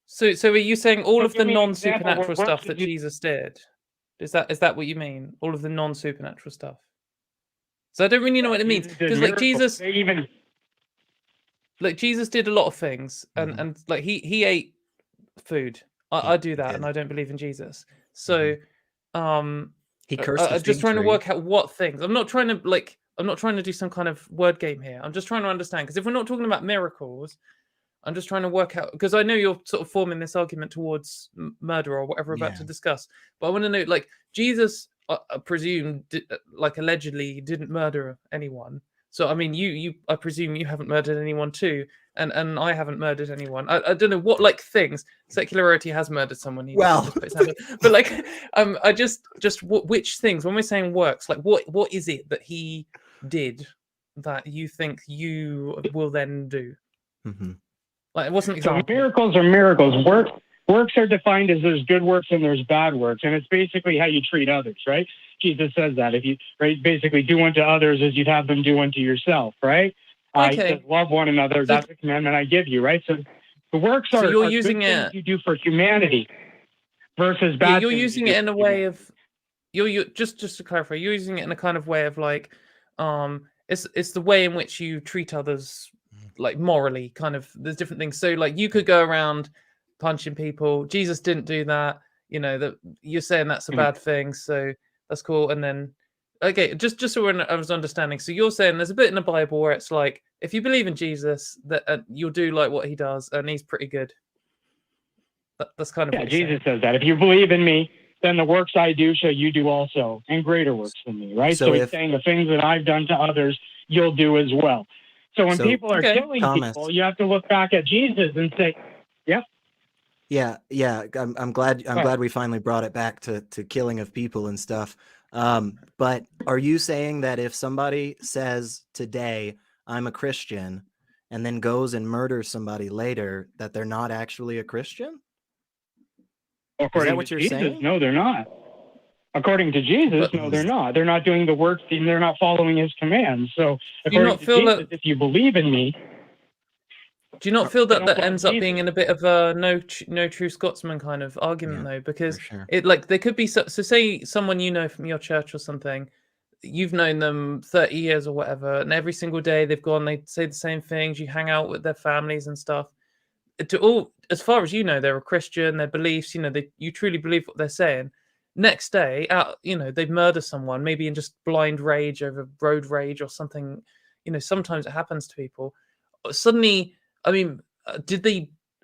Speaker 2: So are you saying all
Speaker 5: So
Speaker 2: of the
Speaker 5: give me an example of
Speaker 2: non-supernatural
Speaker 5: what works
Speaker 2: stuff that
Speaker 5: that you-
Speaker 2: Jesus did? Is that what you mean? All of the non-supernatural stuff? So I don't really know what it means,
Speaker 5: Jesus did
Speaker 2: because like
Speaker 5: miracles. They even
Speaker 2: Jesus did a lot of things, and
Speaker 3: Mhm.
Speaker 2: and like he ate food. I do that, and
Speaker 3: did.
Speaker 2: I don't believe in Jesus. So
Speaker 3: He cursed a
Speaker 2: I'm just
Speaker 3: fig
Speaker 2: trying to
Speaker 3: tree.
Speaker 2: work out what things. I'm not trying to do some kind of word game here. I'm just trying to understand, because if we're not talking about miracles, I'm just trying to work out, because I know you're sort of forming this argument towards murder or whatever we're about to
Speaker 3: Yeah.
Speaker 2: discuss. But I want to know, like, Jesus, I presume, like, allegedly didn't murder anyone. So I mean, I presume you haven't murdered anyone too, and I haven't murdered anyone. I don't know what like things. Secularity has murdered someone.
Speaker 3: Well.
Speaker 2: just put his hand up. But like, I just which things, when we're saying works, like what is it that he did that you think you will then do?
Speaker 3: Mhm.
Speaker 2: Like, what's an
Speaker 5: so
Speaker 2: example?
Speaker 5: miracles are miracles. Works are defined as there's good works and there's bad works, and it's basically how you treat others, right? Jesus says that if you basically do unto others as you'd have them do unto yourself, right? He
Speaker 2: Okay.
Speaker 5: says, love one another.
Speaker 2: So-
Speaker 5: That's the commandment I give you, right? So the works
Speaker 2: So
Speaker 5: are,
Speaker 2: you're
Speaker 5: are
Speaker 2: using
Speaker 5: good things
Speaker 2: it-
Speaker 5: you do for humanity versus
Speaker 2: Yeah,
Speaker 5: bad
Speaker 2: you're
Speaker 5: things
Speaker 2: using
Speaker 5: you
Speaker 2: it
Speaker 5: do
Speaker 2: in a
Speaker 5: for
Speaker 2: way
Speaker 5: humanity.
Speaker 2: of you're just to clarify, you're using it in a kind of way of like, it's the way in which you treat others, like morally, kind of. There's different things. So like, you could go around punching people. Jesus didn't do that. You know that you're saying that's a
Speaker 5: Mhm.
Speaker 2: bad thing. So that's cool. And then, okay, just so I was understanding. So you're saying there's a bit in the Bible where it's like, if you believe in Jesus, that you'll do like what he does, and he's pretty good. That's kind of
Speaker 5: Yeah,
Speaker 2: what you're
Speaker 5: Jesus
Speaker 2: saying.
Speaker 5: says that. If you believe in me, then the works I do shall you do also, and greater works than me, right?
Speaker 3: So
Speaker 5: So he's
Speaker 3: if-
Speaker 5: saying the things that I've done to others, you'll do as well. So when
Speaker 3: So-
Speaker 5: people are
Speaker 2: Okay.
Speaker 5: killing
Speaker 3: Thomas.
Speaker 5: people, you have to look back at Jesus and say,
Speaker 3: Yeah. I'm glad we finally brought it back to killing of people and stuff. But are you saying that if somebody says today, I'm a Christian, and then goes and murders somebody later, that they're not actually a Christian?
Speaker 5: according
Speaker 3: what
Speaker 5: to
Speaker 3: you're
Speaker 5: Jesus,
Speaker 3: saying?
Speaker 5: no, they're not. According to Jesus,
Speaker 2: But-
Speaker 5: no, they're not. They're not doing the works, and they're not following his commands. So
Speaker 2: Do you
Speaker 5: according
Speaker 2: not
Speaker 5: to
Speaker 2: feel
Speaker 5: Jesus,
Speaker 2: that-
Speaker 5: if you believe in me,
Speaker 2: Do you not feel
Speaker 5: They
Speaker 2: that
Speaker 5: don't
Speaker 2: that
Speaker 5: love
Speaker 2: ends up
Speaker 5: Jesus.
Speaker 2: being in a bit of a no true Scotsman kind of argument,
Speaker 3: Yeah,
Speaker 2: though? Because
Speaker 3: For sure.
Speaker 2: it, like, there could be so say someone you know from your church or something, you've known them 30 years or whatever, and every single day they've gone, they say the same things, you hang out with their families and stuff. To all, as far as you know, they're a Christian, their beliefs, you truly believe what they're saying. Next day, out, they murder someone, maybe in just blind rage over road rage or something. Sometimes it happens to people. Suddenly, I mean,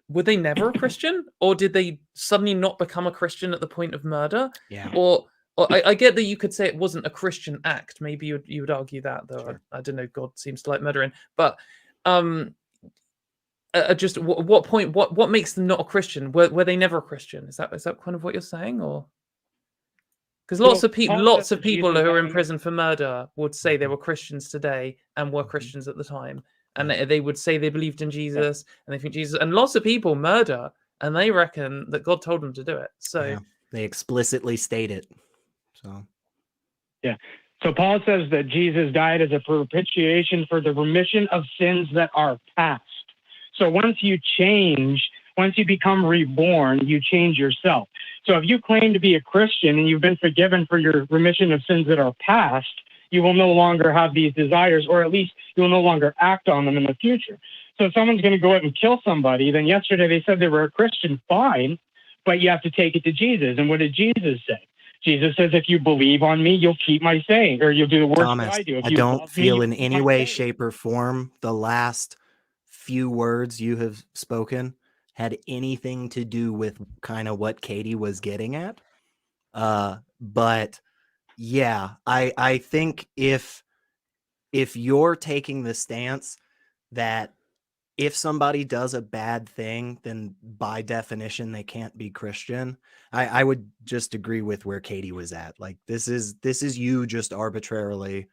Speaker 2: were they never a Christian, or did they suddenly not become a Christian at the point of murder?
Speaker 3: Yeah.
Speaker 2: Or I get that you could say it wasn't a Christian act. Maybe you would argue that, though.
Speaker 3: Sure.
Speaker 2: I don't know. God seems to like murdering, but just what point? What makes them not a Christian? Were they never a Christian? Is that kind of what you're saying, or? Because lots of people,
Speaker 5: Paul says that
Speaker 2: who
Speaker 5: Jesus
Speaker 2: are in
Speaker 5: died-
Speaker 2: prison for murder would say they were Christians today and were Christians at the time, and they would say they believed in Jesus and they think Jesus. And lots of people murder, and they reckon that God told them to do it. So
Speaker 3: Yeah. They explicitly state it. So
Speaker 5: So Paul says that Jesus died as a propitiation for the remission of sins that are past. So once you become reborn, you change yourself. So if you claim to be a Christian and you've been forgiven for your remission of sins that are past, you will no longer have these desires, or at least you will no longer act on them in the future. So if someone's going to go out and kill somebody, then yesterday they said they were a Christian, fine, but you have to take it to Jesus. And what did Jesus say? Jesus says, if you believe on me, you'll keep my saying, or you'll do the work
Speaker 3: Thomas,
Speaker 5: that I do. If
Speaker 3: I
Speaker 5: you
Speaker 3: don't
Speaker 5: love
Speaker 3: feel
Speaker 5: me,
Speaker 3: in
Speaker 5: you'll keep
Speaker 3: any
Speaker 5: my
Speaker 3: way,
Speaker 5: saying.
Speaker 3: shape, or form the last few words you have spoken had anything to do with kind of what Katie was getting at. But yeah, I think if you're taking the stance that if somebody does a bad thing, then by definition they can't be Christian, I would just agree with where Katie was at. Like this is you just arbitrarily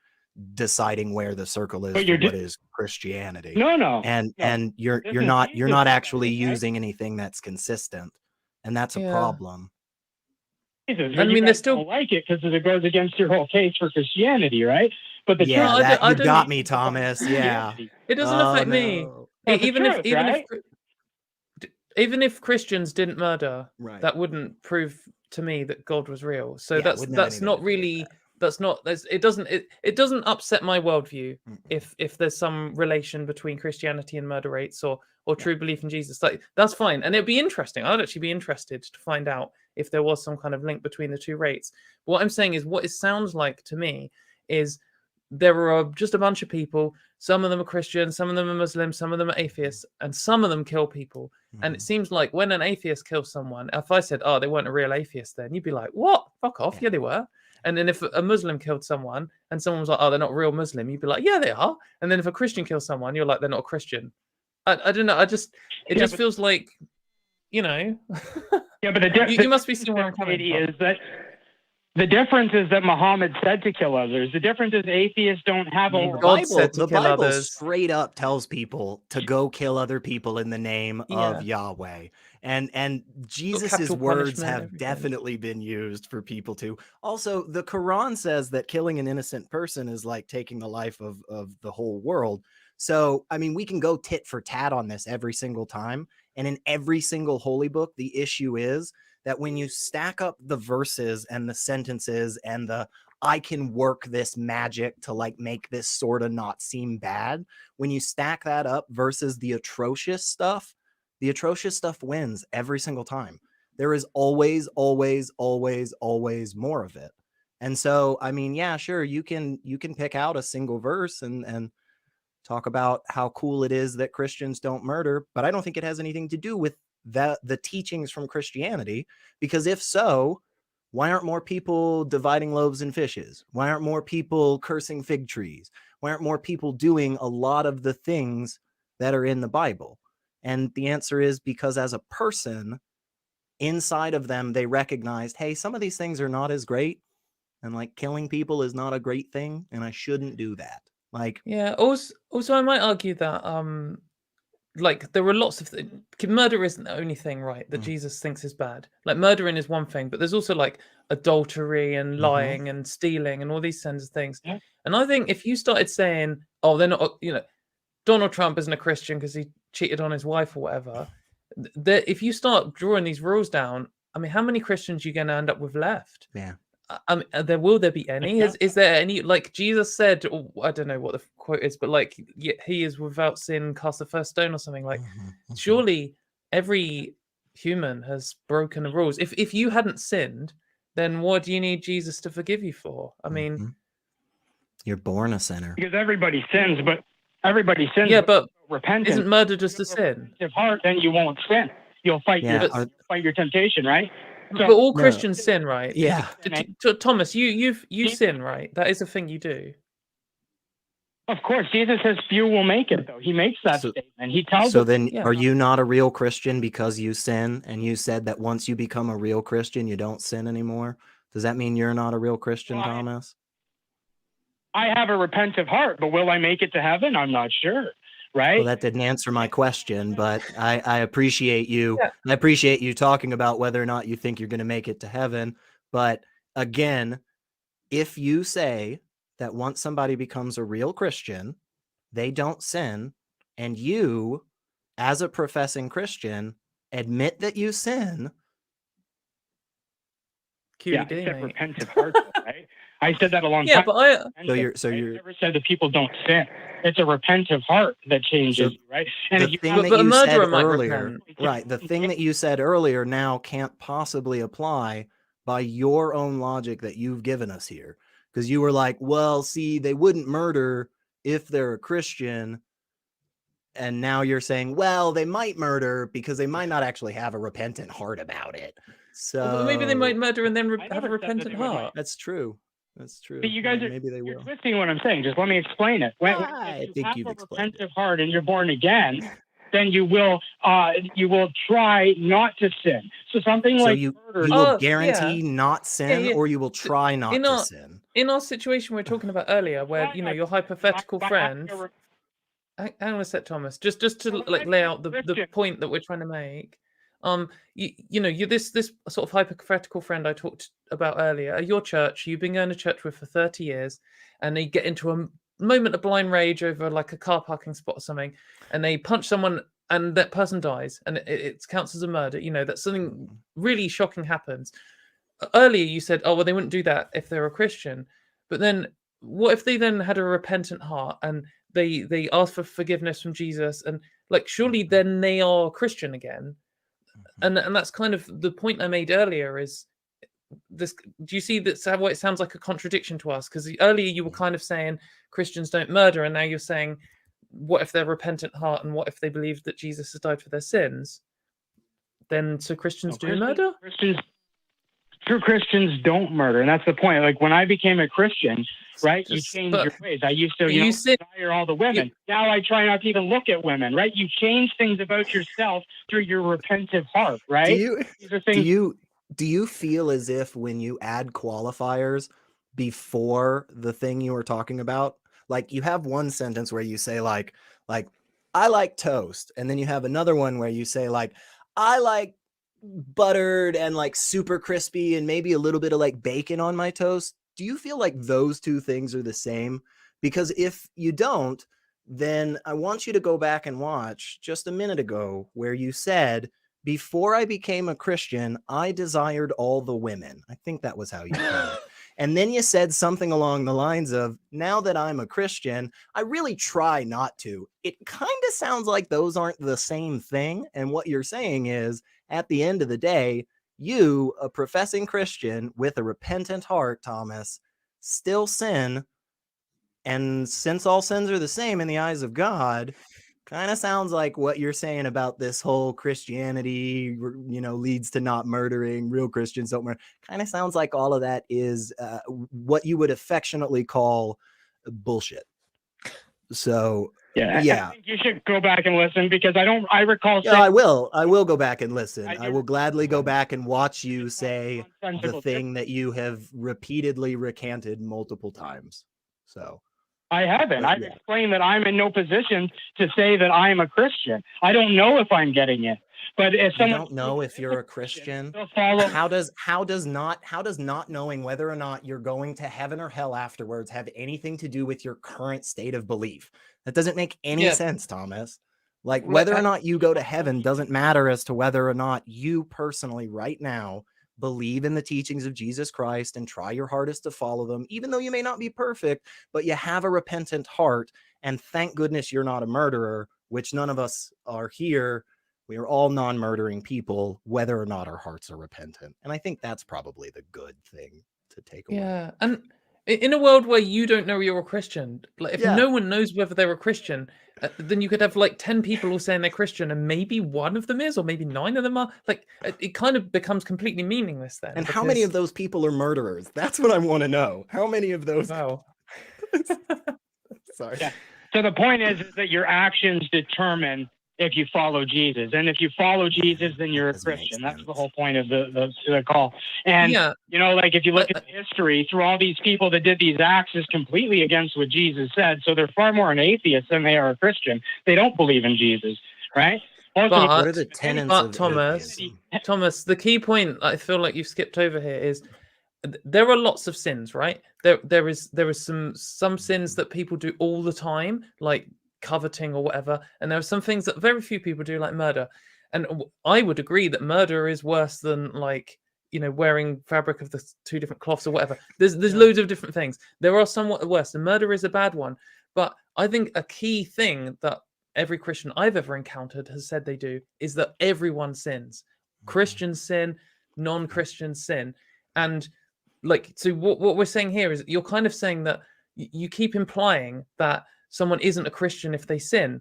Speaker 3: deciding where the circle is
Speaker 5: But
Speaker 3: for
Speaker 5: you're
Speaker 3: what is Christianity.
Speaker 5: No.
Speaker 3: And you're
Speaker 5: This is
Speaker 3: not
Speaker 5: Jesus
Speaker 3: actually
Speaker 5: saying, right?
Speaker 3: using anything that's consistent, and that's a
Speaker 2: Yeah.
Speaker 3: problem.
Speaker 5: Jesus,
Speaker 2: I
Speaker 5: but you
Speaker 2: mean,
Speaker 5: guys
Speaker 2: there's still-
Speaker 5: don't like it because it goes against your whole case for Christianity, right? But the
Speaker 3: Yeah,
Speaker 2: No, I
Speaker 3: that
Speaker 2: don't- I
Speaker 3: you got
Speaker 2: don't-
Speaker 3: me, Thomas. Yeah.
Speaker 2: It doesn't
Speaker 3: Oh,
Speaker 2: affect me.
Speaker 3: no.
Speaker 5: Well, the
Speaker 2: Even
Speaker 5: truth, right?
Speaker 2: even if Christians didn't murder,
Speaker 3: Right.
Speaker 2: that wouldn't prove to me that God was real. So
Speaker 3: Yeah, it
Speaker 2: that's
Speaker 3: wouldn't have anything
Speaker 2: not
Speaker 3: to do with
Speaker 2: really
Speaker 3: that.
Speaker 2: it doesn't upset my worldview
Speaker 3: Mm-mm.
Speaker 2: if there's some relation between Christianity and murder rates or true belief in Jesus. Like that's fine, and it'd be interesting. I'd actually be interested to find out if there was some kind of link between the two rates. What I'm saying is, what it sounds like to me is there are just a bunch of people. Some of them are Christian, some of them are Muslim, some of them are atheists, and some of them kill people. And it seems like when an atheist kills someone, if I said, "Oh, they weren't a real atheist," then you'd be like, "What? Fuck off!" Yeah, they were. And then if a Muslim killed someone, and someone was like, "Oh, they're not a real Muslim," you'd be like, "Yeah, they are." And then if a Christian kills someone, you're like, "They're not a Christian." I don't know. It just feels like, you know.
Speaker 5: Yeah, but the
Speaker 2: you must be seeing where I'm coming
Speaker 5: Katie,
Speaker 2: from.
Speaker 5: is that the difference is that Muhammad said to kill others. The difference is atheists don't have a
Speaker 2: God said to
Speaker 3: the
Speaker 2: kill
Speaker 3: Bible
Speaker 2: others.
Speaker 3: straight up tells people to go kill other people in the name of Yahweh. And Jesus's
Speaker 2: capital
Speaker 3: words
Speaker 2: punishment,
Speaker 3: have
Speaker 2: everything.
Speaker 3: definitely been used for people to. Also, the Quran says that killing an innocent person is like taking the life of the whole world. So, I mean, we can go tit for tat on this every single time. And in every single holy book, the issue is that when you stack up the verses and the sentences and the I can work this magic to like make this sort of not seem bad, when you stack that up versus the atrocious stuff wins every single time. There is always more of it. And so, I mean, yeah, sure, you can pick out a single verse and talk about how cool it is that Christians don't murder, but I don't think it has anything to do with the teachings from Christianity, because if so, why aren't more people dividing loaves and fishes? Why aren't more people cursing fig trees? Why aren't more people doing a lot of the things that are in the Bible? And the answer is because as a person, inside of them, they recognized, hey, some of these things are not as great, and like killing people is not a great thing, and I shouldn't do that. Like,
Speaker 2: yeah. Also, I might argue that like there are lots of murder isn't the only thing, right, that Jesus thinks is bad. Like murdering is one thing, but there's also like adultery and lying and stealing and all these kinds of things.
Speaker 5: Yeah.
Speaker 2: And I think if you started saying, "Oh, they're not," Donald Trump isn't a Christian because he cheated on his wife or whatever. If you start drawing these rules down, I mean, how many Christians are you going to end up with left?
Speaker 3: yeah.
Speaker 2: I mean, will there be any? Is there any, like Jesus said, or I don't know what the quote is, but like, he is without sin, cast the first stone or something. Like, surely every human has broken the rules. If you hadn't sinned, then what do you need Jesus to forgive you for? I mean,
Speaker 3: you're born a sinner.
Speaker 5: because everybody sins, but everybody sins.
Speaker 2: yeah, but
Speaker 5: repentance.
Speaker 2: isn't murder just a sin?
Speaker 5: If heart, then you won't sin. You'll fight your temptation, right?
Speaker 2: But all Christians sin, right?
Speaker 3: Yeah.
Speaker 2: Thomas, you sin, right? That is a thing you do.
Speaker 5: Of course, Jesus says few will make it, though. He makes that statement. He tells
Speaker 3: So
Speaker 5: us.
Speaker 3: then, are you not a real Christian because you sin? And you said that once you become a real Christian, you don't sin anymore. Does that mean you're not a real Christian, Thomas?
Speaker 5: I have a repentant heart, but will I make it to heaven? I'm not sure. Right?
Speaker 3: Well, that didn't answer my question, but I appreciate you. Yeah. I appreciate you talking about whether or not you think you're going to make it to heaven. But again, if you say that once somebody becomes a real Christian, they don't sin, and you, as a professing Christian, admit that you sin.
Speaker 2: QED,
Speaker 5: except repentant heart, right? I said that a long time.
Speaker 2: Yeah, but I
Speaker 5: never said that people don't sin. It's a repentant heart that changes, right?
Speaker 3: And the thing that you said earlier, right? The thing that you said earlier now can't possibly apply by your own logic that you've given us here. Because you were like, well, see, they wouldn't murder if they're a Christian. And now you're saying, well, they might murder because they might not actually have a repentant heart about it. So
Speaker 2: Well, maybe they might murder and then
Speaker 5: I
Speaker 2: have a
Speaker 5: never said that
Speaker 2: repentant
Speaker 5: they would.
Speaker 2: heart.
Speaker 3: that's true. That's true.
Speaker 5: But you guys
Speaker 3: Yeah,
Speaker 5: are
Speaker 3: maybe they
Speaker 5: you're
Speaker 3: will.
Speaker 5: twisting what I'm saying. Just let me explain it. When
Speaker 3: I
Speaker 5: if you
Speaker 3: think
Speaker 5: have
Speaker 3: you've
Speaker 5: a
Speaker 3: explained it.
Speaker 5: repentant heart and you're born again, then you will try not to sin. So something
Speaker 3: So
Speaker 5: like
Speaker 3: you
Speaker 5: murder.
Speaker 3: will
Speaker 2: Oh,
Speaker 3: guarantee not sin,
Speaker 2: yeah.
Speaker 3: or you will try not
Speaker 2: in
Speaker 3: to
Speaker 2: our-
Speaker 3: sin.
Speaker 2: In our situation we were talking about earlier, where your hypothetical
Speaker 5: by
Speaker 2: friend.
Speaker 5: having
Speaker 2: Hang on a sec, Thomas. Just to like lay out the point that we're trying to make. You this sort of hypothetical friend I talked about earlier at your church. You've been going to church with for 30 years, and they get into a moment of blind rage over like a car parking spot or something, and they punch someone, and that person dies, and it counts as a murder. That something really shocking happens. Earlier you said, oh well, they wouldn't do that if they're a Christian, but then what if they then had a repentant heart and they ask for forgiveness from Jesus, and like surely then they are Christian again? And that's kind of the point I made earlier. Is this? Do you see that's how it sounds like a contradiction to us? Because earlier you were kind of saying Christians don't murder, and now you're saying, what if they're repentant heart, and what if they believe that Jesus has died for their sins? Then so Christians do murder?
Speaker 5: True Christians don't murder, and that's the point. Like when I became a Christian, right? You
Speaker 2: Just-
Speaker 5: change
Speaker 2: but
Speaker 5: your ways. I used to,
Speaker 2: you said-
Speaker 5: desire all the women. Now I try not to even look at women, right? You change things about yourself through your repentant heart, right? These are things.
Speaker 3: Do you feel as if when you add qualifiers before the thing you were talking about, like you have one sentence where you say like I like toast, and then you have another one where you say like I like buttered and like super crispy and maybe a little bit of like bacon on my toast? Do you feel like those two things are the same? Because if you don't, then I want you to go back and watch just a minute ago where you said, before I became a Christian, I desired all the women. I think that was how you put it. And then you said something along the lines of, now that I'm a Christian, I really try not to. It kind of sounds like those aren't the same thing. And what you're saying is, at the end of the day, you, a professing Christian with a repentant heart, Thomas, still sin. And since all sins are the same in the eyes of God, kind of sounds like what you're saying about this whole Christianity, leads to not murdering, real Christians don't murder. Kind of sounds like all of that is what you would affectionately call bullshit. So
Speaker 5: I think you should go back and listen, because I recall saying,
Speaker 3: I will go back and listen. I will gladly go back and watch you say the thing that you have repeatedly recanted multiple times. So
Speaker 5: I haven't. I've explained that I'm in no position to say that I'm a Christian. I don't know if I'm getting it. But if someone
Speaker 3: don't know if you're a Christian,
Speaker 5: follow.
Speaker 3: how does not knowing whether or not you're going to heaven or hell afterwards have anything to do with your current state of belief? That doesn't make any sense, Thomas. Like whether or not you go to heaven doesn't matter as to whether or not you personally right now believe in the teachings of Jesus Christ and try your hardest to follow them, even though you may not be perfect, but you have a repentant heart. And thank goodness you're not a murderer, which none of us are here. We are all non-murdering people, whether or not our hearts are repentant. And I think that's probably the good thing to take away.
Speaker 2: Yeah. And in a world where you don't know you're a Christian, like if no one knows whether they're a Christian, then you could have like 10 people all saying they're Christian, and maybe one of them is, or maybe 9 of them are. Like it kind of becomes completely meaningless then.
Speaker 3: And how many of those people are murderers? That's what I want to know. How many of those?
Speaker 2: Wow.
Speaker 3: Sorry.
Speaker 5: Yeah. So the point is that your actions determine if you follow Jesus, and if you follow Jesus, then you're a Christian. That's the whole point of the call. And like if you look at history, through all these people that did these acts is completely against what Jesus said. So they're far more an atheist than they are a Christian. They don't believe in Jesus, right? Also,
Speaker 3: what are the tenets of
Speaker 2: Thomas, the key point I feel like you've skipped over here is there are lots of sins, right? There is some sins that people do all the time, like coveting or whatever, and there are some things that very few people do, like murder. And I would agree that murder is worse than wearing fabric of the 2 different cloths or whatever. There's loads of different things. There are somewhat worse, and murder is a bad one. But I think a key thing that every Christian I've ever encountered has said they do is that everyone sins. Christians sin, non-Christians sin. And like, so what we're saying here is you're kind of saying that you keep implying that someone isn't a Christian if they sin,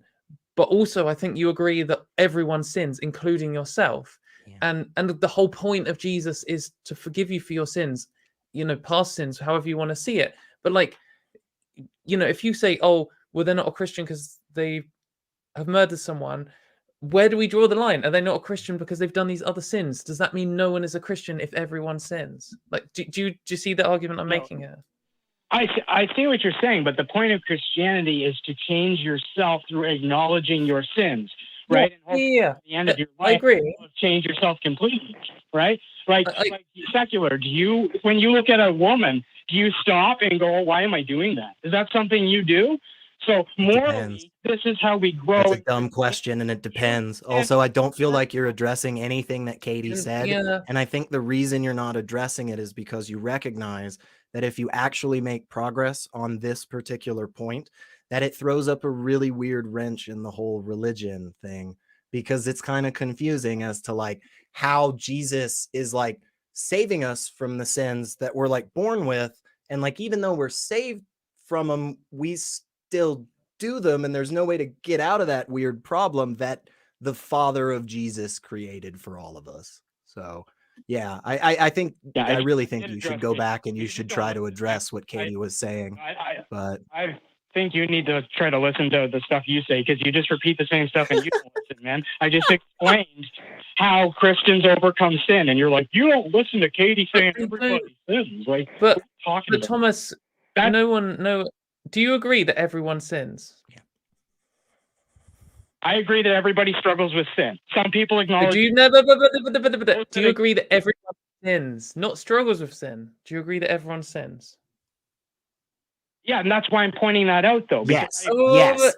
Speaker 2: but also I think you agree that everyone sins, including yourself.
Speaker 3: Yeah.
Speaker 2: And the whole point of Jesus is to forgive you for your sins, past sins, however you want to see it. But like, if you say, oh, well, they're not a Christian because they have murdered someone, where do we draw the line? Are they not a Christian because they've done these other sins? Does that mean no one is a Christian if everyone sins? Like, do you see the argument I'm making here?
Speaker 5: I see what you're saying, but the point of Christianity is to change yourself through acknowledging your sins, right?
Speaker 2: Yeah.
Speaker 5: At the end of your life,
Speaker 2: I agree.
Speaker 5: you'll change yourself completely, right? Like secular, when you look at a woman, do you stop and go, oh, why am I doing that? Is that something you do? So morally, this is how we grow.
Speaker 3: That's a dumb question, and it depends. Also, I don't feel like you're addressing anything that Katy said.
Speaker 2: Yeah.
Speaker 3: And I think the reason you're not addressing it is because you recognize that if you actually make progress on this particular point, that it throws up a really weird wrench in the whole religion thing, because it's kind of confusing as to like how Jesus is like saving us from the sins that we're like born with. And like, even though we're saved from them, we still do them, and there's no way to get out of that weird problem that the Father of Jesus created for all of us. So yeah, I think I really think you should go back and you should try to address what Katy was saying. But
Speaker 5: I think you need to try to listen to the stuff you say, because you just repeat the same stuff and you don't listen, man. I just explained how Christians overcome sin, and you're like, you don't listen to Katy saying everybody sins. Like,
Speaker 2: but
Speaker 5: talking about
Speaker 2: Thomas, do you agree that everyone sins?
Speaker 3: Yeah.
Speaker 5: I agree that everybody struggles with sin. Some people acknowledge.
Speaker 2: Do you agree that everyone sins, not struggles with sin? Do you agree that everyone sins?
Speaker 5: Yeah, and that's why I'm pointing that out, though.
Speaker 3: Yes,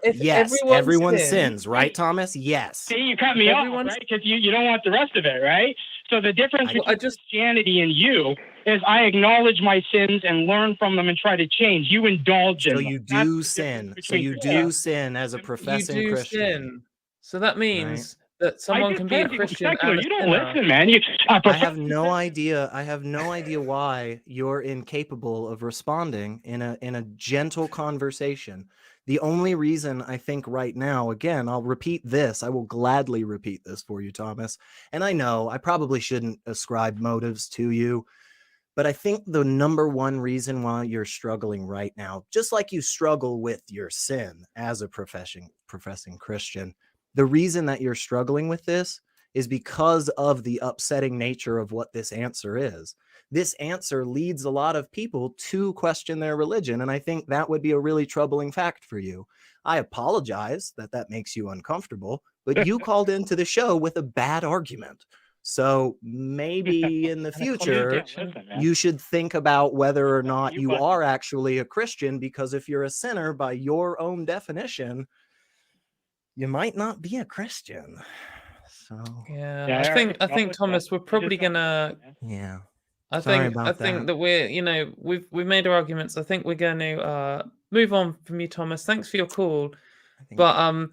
Speaker 2: If
Speaker 3: yes, everyone sins, right, Thomas? Yes.
Speaker 5: See, you cut me off, right? Because you don't want the rest of it, right? So the difference between Christianity and you is I acknowledge my sins and learn from them and try to change. You indulge in them.
Speaker 3: So you do sin. So you do sin as a professing Christian. Sin.
Speaker 2: So that means that someone can be a Christian.
Speaker 5: Secular. You don't listen, man.
Speaker 3: I have no idea. I have no idea why you're incapable of responding in a gentle conversation. The only reason I think right now, again, I'll repeat this. I will gladly repeat this for you, Thomas. And I know I probably shouldn't ascribe motives to you, but I think the number one reason why you're struggling right now, just like you struggle with your sin as a professing Christian, the reason that you're struggling with this is because of the upsetting nature of what this answer is. This answer leads a lot of people to question their religion, and I think that would be a really troubling fact for you. I apologize that makes you uncomfortable, but you called into the show with a bad argument. So maybe in the future, you should think about whether or not you are actually a Christian, because if you're a sinner by your own definition, you might not be a Christian. So
Speaker 2: I think Thomas, we're probably gonna.
Speaker 3: Yeah.
Speaker 2: I think that we're we've made our arguments. I think we're going to move on from you, Thomas. Thanks for your call. But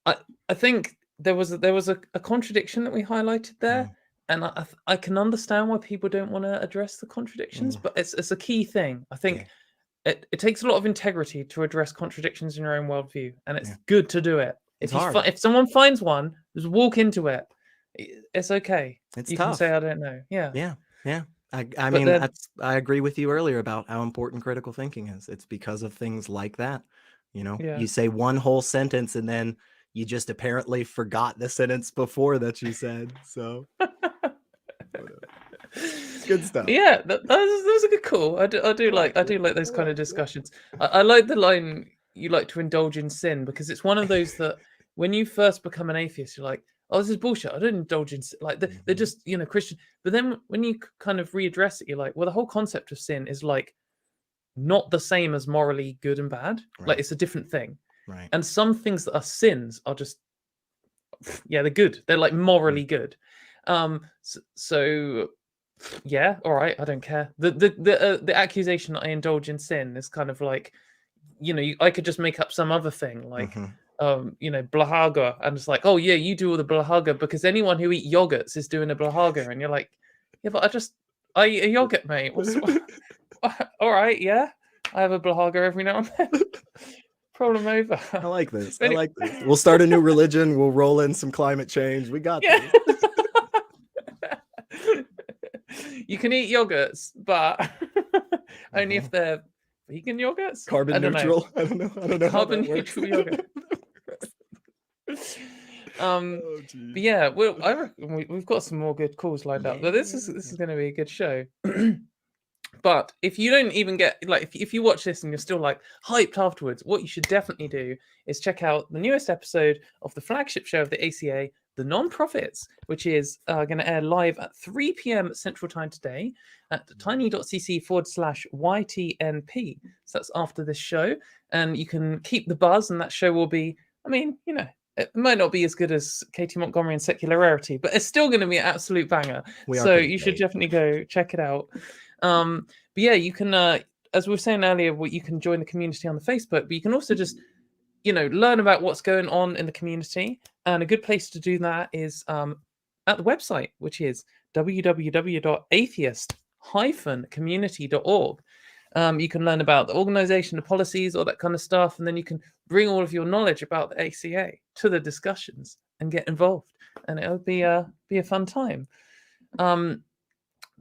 Speaker 2: I think there was a contradiction that we highlighted there, and I can understand why people don't want to address the contradictions, but it's a key thing. I think it takes a lot of integrity to address contradictions in your own worldview, and it's good to do it. If someone finds one, just walk into it. It's okay.
Speaker 3: It's
Speaker 2: you
Speaker 3: tough.
Speaker 2: can say I don't know. Yeah.
Speaker 3: I mean, I agree with you earlier about how important critical thinking is. It's because of things like that. You say one whole sentence and then you just apparently forgot the sentence before that you said. So good stuff.
Speaker 2: Yeah, that was a good call. I do like those kind of discussions. I like the line, you like to indulge in sin, because it's one of those that when you first become an atheist, you're like, oh, this is bullshit. I don't indulge in sin. Like they're just Christian. But then when you kind of readdress it, you're like, well, the whole concept of sin is like not the same as morally good and bad. Right. Like it's a different thing.
Speaker 3: Right.
Speaker 2: And some things that are sins are just they're good. They're like morally good. So yeah, all right, I don't care. The accusation that I indulge in sin is kind of like, I could just make up some other thing like. Blahaga, and it's like, oh yeah, you do all the blahaga because anyone who eats yogurts is doing a blahaga, and you're like, yeah, but I eat a yogurt, mate. All right, yeah. I have a blahaga every now and then. Problem over.
Speaker 3: I like this.
Speaker 2: Anyway.
Speaker 3: I like this. We'll start a new religion. We'll roll in some climate change. We got
Speaker 2: Yeah.
Speaker 3: this.
Speaker 2: You can eat yogurts, but only if they're vegan yogurts.
Speaker 3: Carbon neutral. I don't know. I don't know.
Speaker 2: Carbon neutral yogurt. But yeah, well, I reckon we've got some more good calls lined up. But this is going to be a good show. But if you don't even get like, if you watch this and you're still like hyped afterwards, what you should definitely do is check out the newest episode of the flagship show of the ACA, The Non-Profits, which is going to air live at 3 p.m. Central Time today at tiny.cc/YTNP. So that's after this show. And you can keep the buzz, and that show will be, I mean, you know, it might not be as good as Katy Montgomerie and Secular Rarity, but it's still going to be an absolute banger. So you should definitely go check it out. But yeah, you can, as we were saying earlier, you can join the community on the Facebook, but you can also just, you know, learn about what's going on in the community. And a good place to do that is at the website, which is www.atheist-community.org. You can learn about the organization, the policies, all that kind of stuff. And then you can bring all of your knowledge about the ACA to the discussions and get involved. And it'll be a fun time.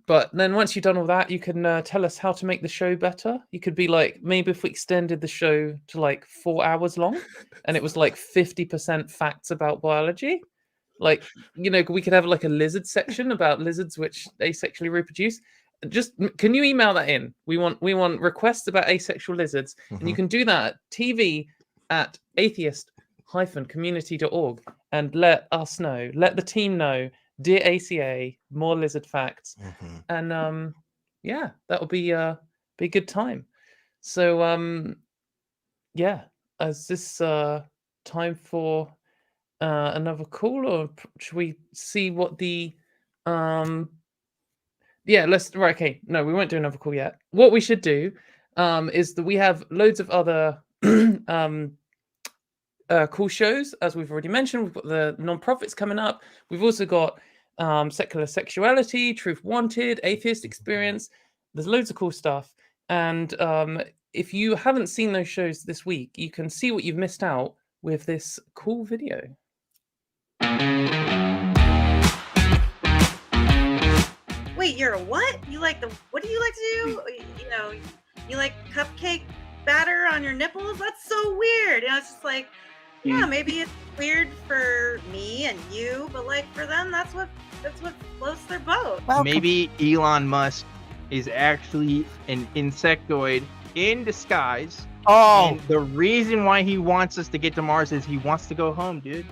Speaker 2: But then once you've done all that, you can tell us how to make the show better. You could be like, maybe if we extended the show to like 4 hours long and it was like 50% facts about biology, like, you know, we could have like a lizard section about lizards which asexually reproduce. Just, can you email that in? We want requests about asexual lizards. And you can do that at tv@atheist-community.org and let us know, let the team know, dear ACA, more lizard facts. And yeah, that'll be a good time. So yeah, is this time for another call, or should we see what the yeah, okay, no, we won't do another call yet. What we should do is that we have loads of other cool shows, as we've already mentioned. We've got the non-profits coming up. We've also got secular sexuality, truth wanted, atheist experience. There's loads of cool stuff. And if you haven't seen those shows this week, you can see what you've missed out with this cool video.
Speaker 6: Wait, you're a what? What do you like to do? You know, you like cupcake batter on your nipples? That's so weird. You know, it's just like, yeah, maybe it's weird for me and you, but like for them, that's what floats their boat.
Speaker 7: Well, maybe Elon Musk is actually an insectoid in disguise. Oh, and the reason why he wants us to get to Mars is he wants to go home, dude.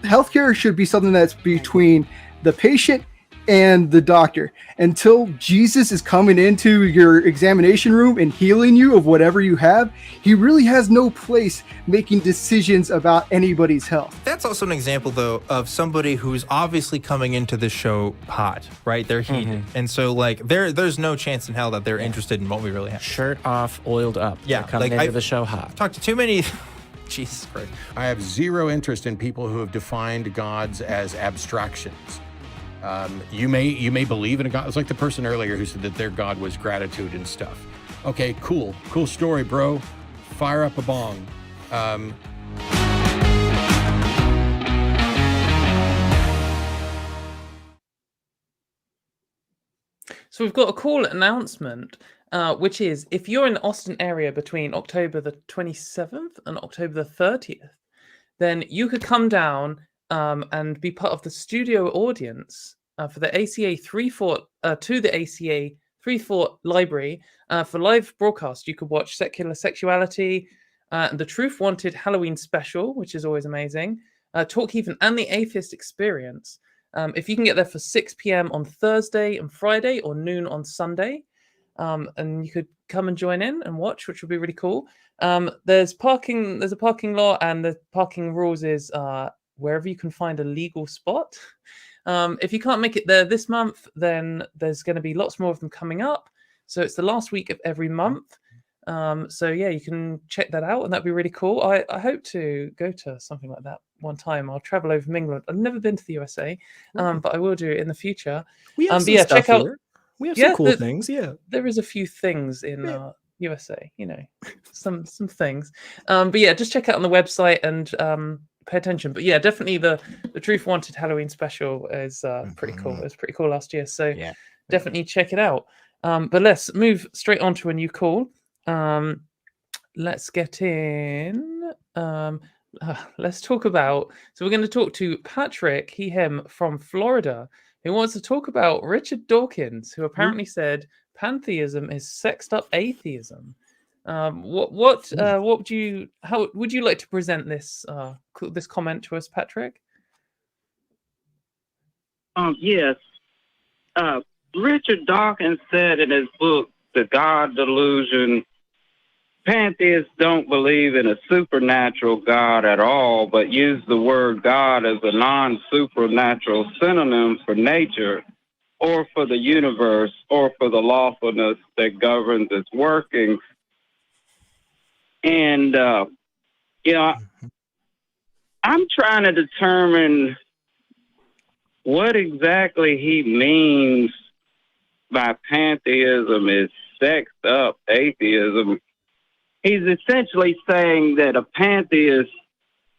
Speaker 8: Healthcare should be something that's between the patient and the doctor. Until Jesus is coming into your examination room and healing you of whatever you have, he really has no place making decisions about anybody's health.
Speaker 1: That's also an example, though, of somebody who's obviously coming into this show hot, right? They're heated. And so, like, there's no chance in hell that they're interested in what we really have.
Speaker 9: Shirt off, oiled up.
Speaker 1: Yeah.
Speaker 9: They're coming into the show hot.
Speaker 1: Talked to too many... Jesus Christ.
Speaker 10: I have zero interest in people who have defined gods as abstractions. You may believe in a god. It's like the person earlier who said that their god was gratitude and stuff. Okay, cool story, bro. Fire up a bong.
Speaker 2: So we've got a cool announcement, which is if you're in the Austin area between October the 27th and October the 30th, then you could come down and be part of the studio audience for the ACA 3-Fort to the ACA 3-Fort library for live broadcast. You could watch Secular Sexuality, the Truth Wanted Halloween special, which is always amazing, Talk Heathen, and the Atheist Experience. If you can get there for 6 p.m. on Thursday and Friday, or noon on Sunday, and you could come and join in and watch, which would be really cool. There's a parking lot, and the parking rules is wherever you can find a legal spot. If you can't make it there this month, then there's going to be lots more of them coming up. So it's the last week of every month. So yeah, you can check that out, and that'd be really cool. I hope to go to something like that one time. I'll travel over from England. I've never been to the USA, but I will do it in the future.
Speaker 3: We have
Speaker 2: but yeah, check out.
Speaker 3: here.
Speaker 9: We have
Speaker 2: Yeah,
Speaker 9: some cool things. Yeah.
Speaker 2: There is a few things in USA, you know, some things. But yeah, just check out on the website and pay attention. But yeah, definitely the Truth Wanted Halloween special is pretty cool. It was pretty cool last year, so
Speaker 3: Yeah.
Speaker 2: definitely check it out. But let's move straight on to a new call. Let's get in. Let's talk about. So we're going to talk to Patrick, him from Florida, who wants to talk about Richard Dawkins, who apparently said pantheism is sexed up atheism. What would you like to present this this comment to us, Patrick?
Speaker 11: Yes. Richard Dawkins said in his book, The God Delusion, pantheists don't believe in a supernatural God at all, but use the word God as a non-supernatural synonym for nature, or for the universe, or for the lawfulness that governs its workings. And, you know, I'm trying to determine what exactly he means by pantheism is sexed up atheism. He's essentially saying that a pantheist,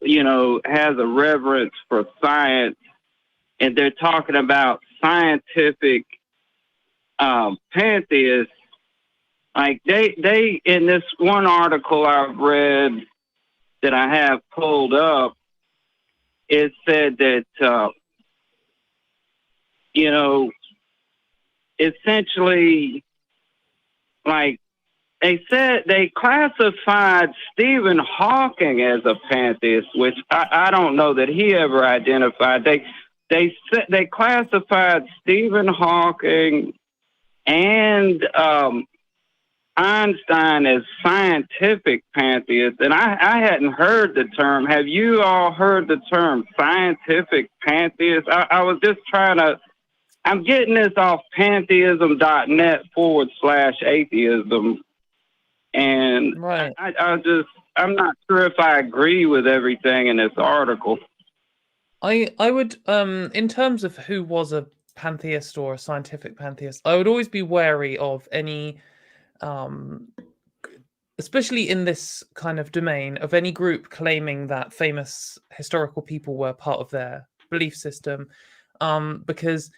Speaker 11: you know, has a reverence for science, and they're talking about scientific pantheists. Like they in this one article I've read that I have pulled up, it said that you know, essentially, like they said, they classified Stephen Hawking as a pantheist, which I don't know that he ever identified. They classified Stephen Hawking and Einstein as scientific pantheists, and I hadn't heard the term. Have you all heard the term scientific pantheist? I was just trying to. I'm getting this off pantheism.net/atheism. And
Speaker 2: right.
Speaker 11: I'm not sure if I agree with everything in this article.
Speaker 2: I would, in terms of who was a pantheist or a scientific pantheist, I would always be wary of any, especially in this kind of domain, of any group claiming that famous historical people were part of their belief system, because,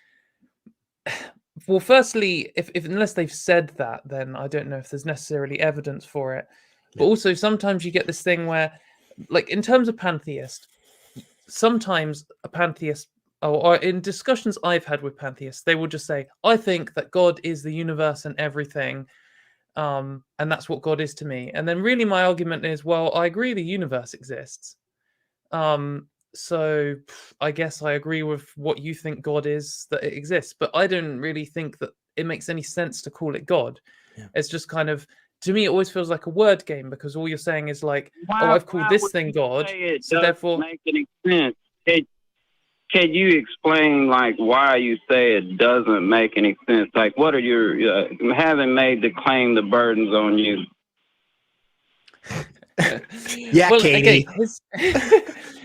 Speaker 2: well, firstly, if unless they've said that, then I don't know if there's necessarily evidence for it. But also, sometimes you get this thing where, like, in terms of pantheist, sometimes a pantheist, or in discussions I've had with pantheists, they will just say, I think that God is the universe and everything, and that's what God is to me. And then really my argument is, well, I agree the universe exists. So I guess I agree with what you think God is, that it exists, but I don't really think that it makes any sense to call it God. Yeah. It's just kind of, to me, it always feels like a word game, because all you're saying is like, I've called this thing God, so therefore
Speaker 11: make any sense. Can you explain like why you say it doesn't make any sense? Like, what are your having made the claim, the burdens on you?
Speaker 3: Yeah,
Speaker 2: well,
Speaker 3: Katy.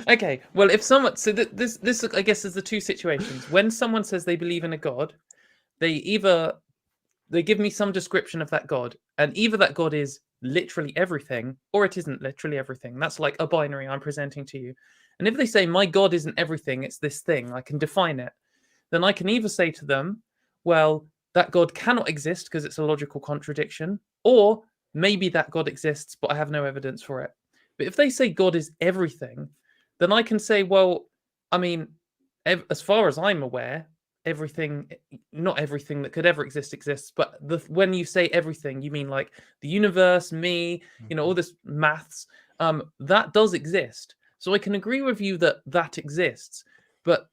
Speaker 2: Okay, well, if someone, so this I guess is the two situations. When someone says they believe in a God, they give me some description of that God, and either that God is literally everything, or it isn't literally everything. That's like a binary I'm presenting to you. And if they say my God isn't everything, it's this thing, I can define it, then I can either say to them, well, that God cannot exist because it's a logical contradiction, or maybe that God exists, but I have no evidence for it. But if they say God is everything, then I can say, well, I mean, as far as I'm aware, everything, not everything that could ever exist exists, but when you say everything, you mean like the universe, me, you know, all this maths, that does exist. So I can agree with you that that exists, but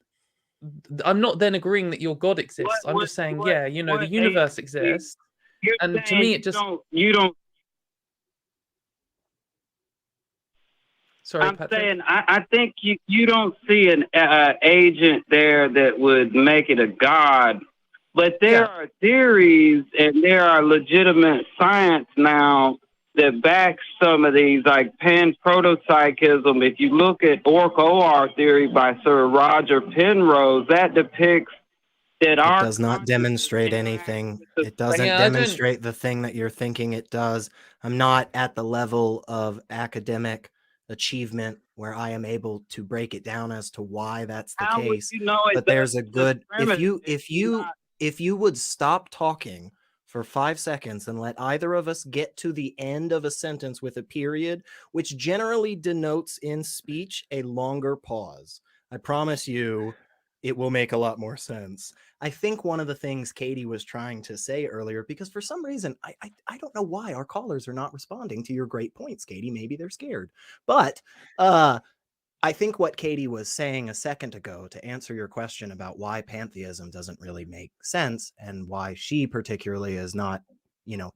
Speaker 2: I'm not then agreeing that your God exists. I'm just saying, yeah, you know, the universe exists, and to me, it just
Speaker 11: you don't.
Speaker 2: Sorry,
Speaker 11: I'm
Speaker 2: Patrick.
Speaker 11: saying I think you don't see an agent there that would make it a God, but there are theories and there are legitimate science now that backs some of these, like pan-protopsychism. If you look at OR theory by Sir Roger Penrose, that depicts
Speaker 3: It does not demonstrate anything. It doesn't
Speaker 2: Yeah, I don't-
Speaker 3: demonstrate the thing that you're thinking it does. I'm not at the level of academic achievement where I am able to break it down as to why that's the
Speaker 11: How would
Speaker 3: case.
Speaker 11: you know it
Speaker 3: But there's a
Speaker 11: doesn't
Speaker 3: good
Speaker 11: discriminate
Speaker 3: if you would stop talking for 5 seconds and let either of us get to the end of a sentence with a period, which generally denotes in speech a longer pause. I promise you it will make a lot more sense. I think one of the things Katie was trying to say earlier, because for some reason, I don't know why our callers are not responding to your great points, Katie. Maybe they're scared. But I think what Katie was saying a second ago to answer your question about why pantheism doesn't really make sense and why she particularly is not,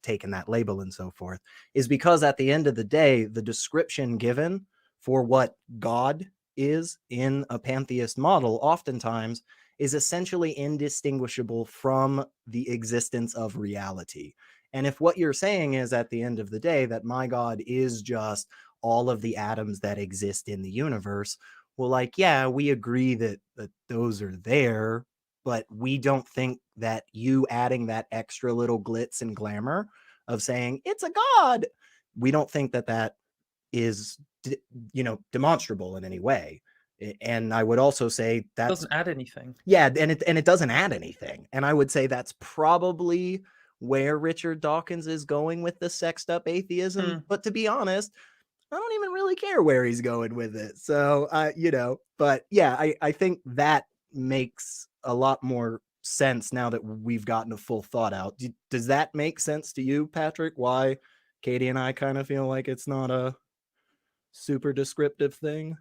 Speaker 3: taken that label and so forth, is because at the end of the day, the description given for what God is in a pantheist model oftentimes is essentially indistinguishable from the existence of reality. And if what you're saying is at the end of the day that my God is just all of the atoms that exist in the universe, well, yeah, we agree that those are there, but we don't think that you adding that extra little glitz and glamour of saying it's a God, we don't think that is demonstrable in any way. And I would also say that
Speaker 2: doesn't add anything.
Speaker 3: Yeah, and it doesn't add anything. And I would say that's probably where Richard Dawkins is going with the sexed up atheism. But to be honest, I don't even really care where he's going with it. So, but yeah, I think that makes a lot more sense now that we've gotten a full thought out. Does that make sense to you, Patrick? Why Katie and I kind of feel like it's not a super descriptive thing?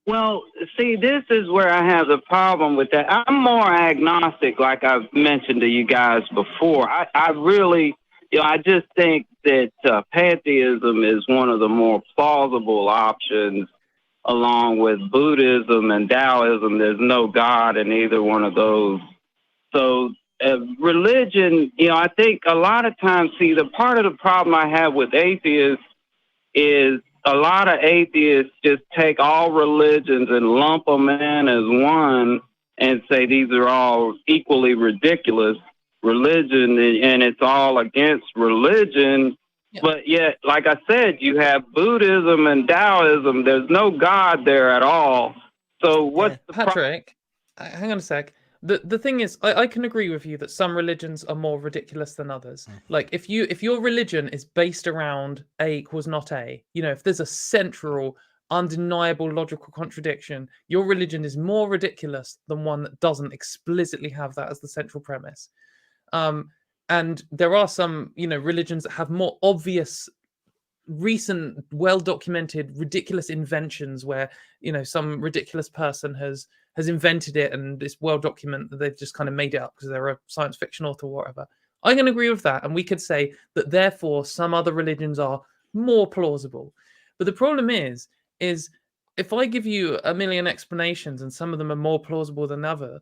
Speaker 11: Well, see, this is where I have the problem with that. I'm more agnostic, like I've mentioned to you guys before. I really, I just think that pantheism is one of the more plausible options, along with Buddhism and Taoism. There's no God in either one of those. So religion, I think a lot of times, see, the part of the problem I have with atheists is a lot of atheists just take all religions and lump them in as one and say these are all equally ridiculous religion, and it's all against religion. Yeah. But yet, like I said, you have Buddhism and Taoism. There's no God there at all. So what's the
Speaker 2: Patrick, hang on a sec. The thing is, I can agree with you that some religions are more ridiculous than others. Like if your religion is based around A equals not A, if there's a central, undeniable logical contradiction, your religion is more ridiculous than one that doesn't explicitly have that as the central premise. And there are some, religions that have more obvious, recent, well-documented, ridiculous inventions where, some ridiculous person has invented it and it's well documented that they've just kind of made it up because they're a science fiction author or whatever. I can agree with that. And we could say that therefore some other religions are more plausible. But the problem is if I give you a million explanations and some of them are more plausible than other,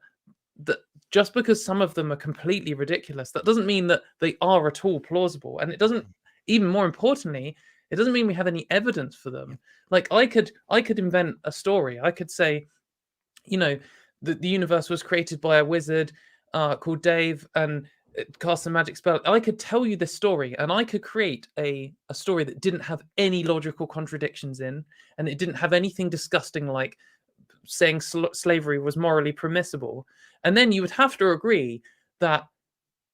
Speaker 2: that just because some of them are completely ridiculous, that doesn't mean that they are at all plausible. And it doesn't, even more importantly, it doesn't mean we have any evidence for them. Like I could invent a story. I could say, the universe was created by a wizard called Dave and it cast a magic spell. I could tell you this story and I could create a story that didn't have any logical contradictions in, and it didn't have anything disgusting like saying slavery was morally permissible. And then you would have to agree that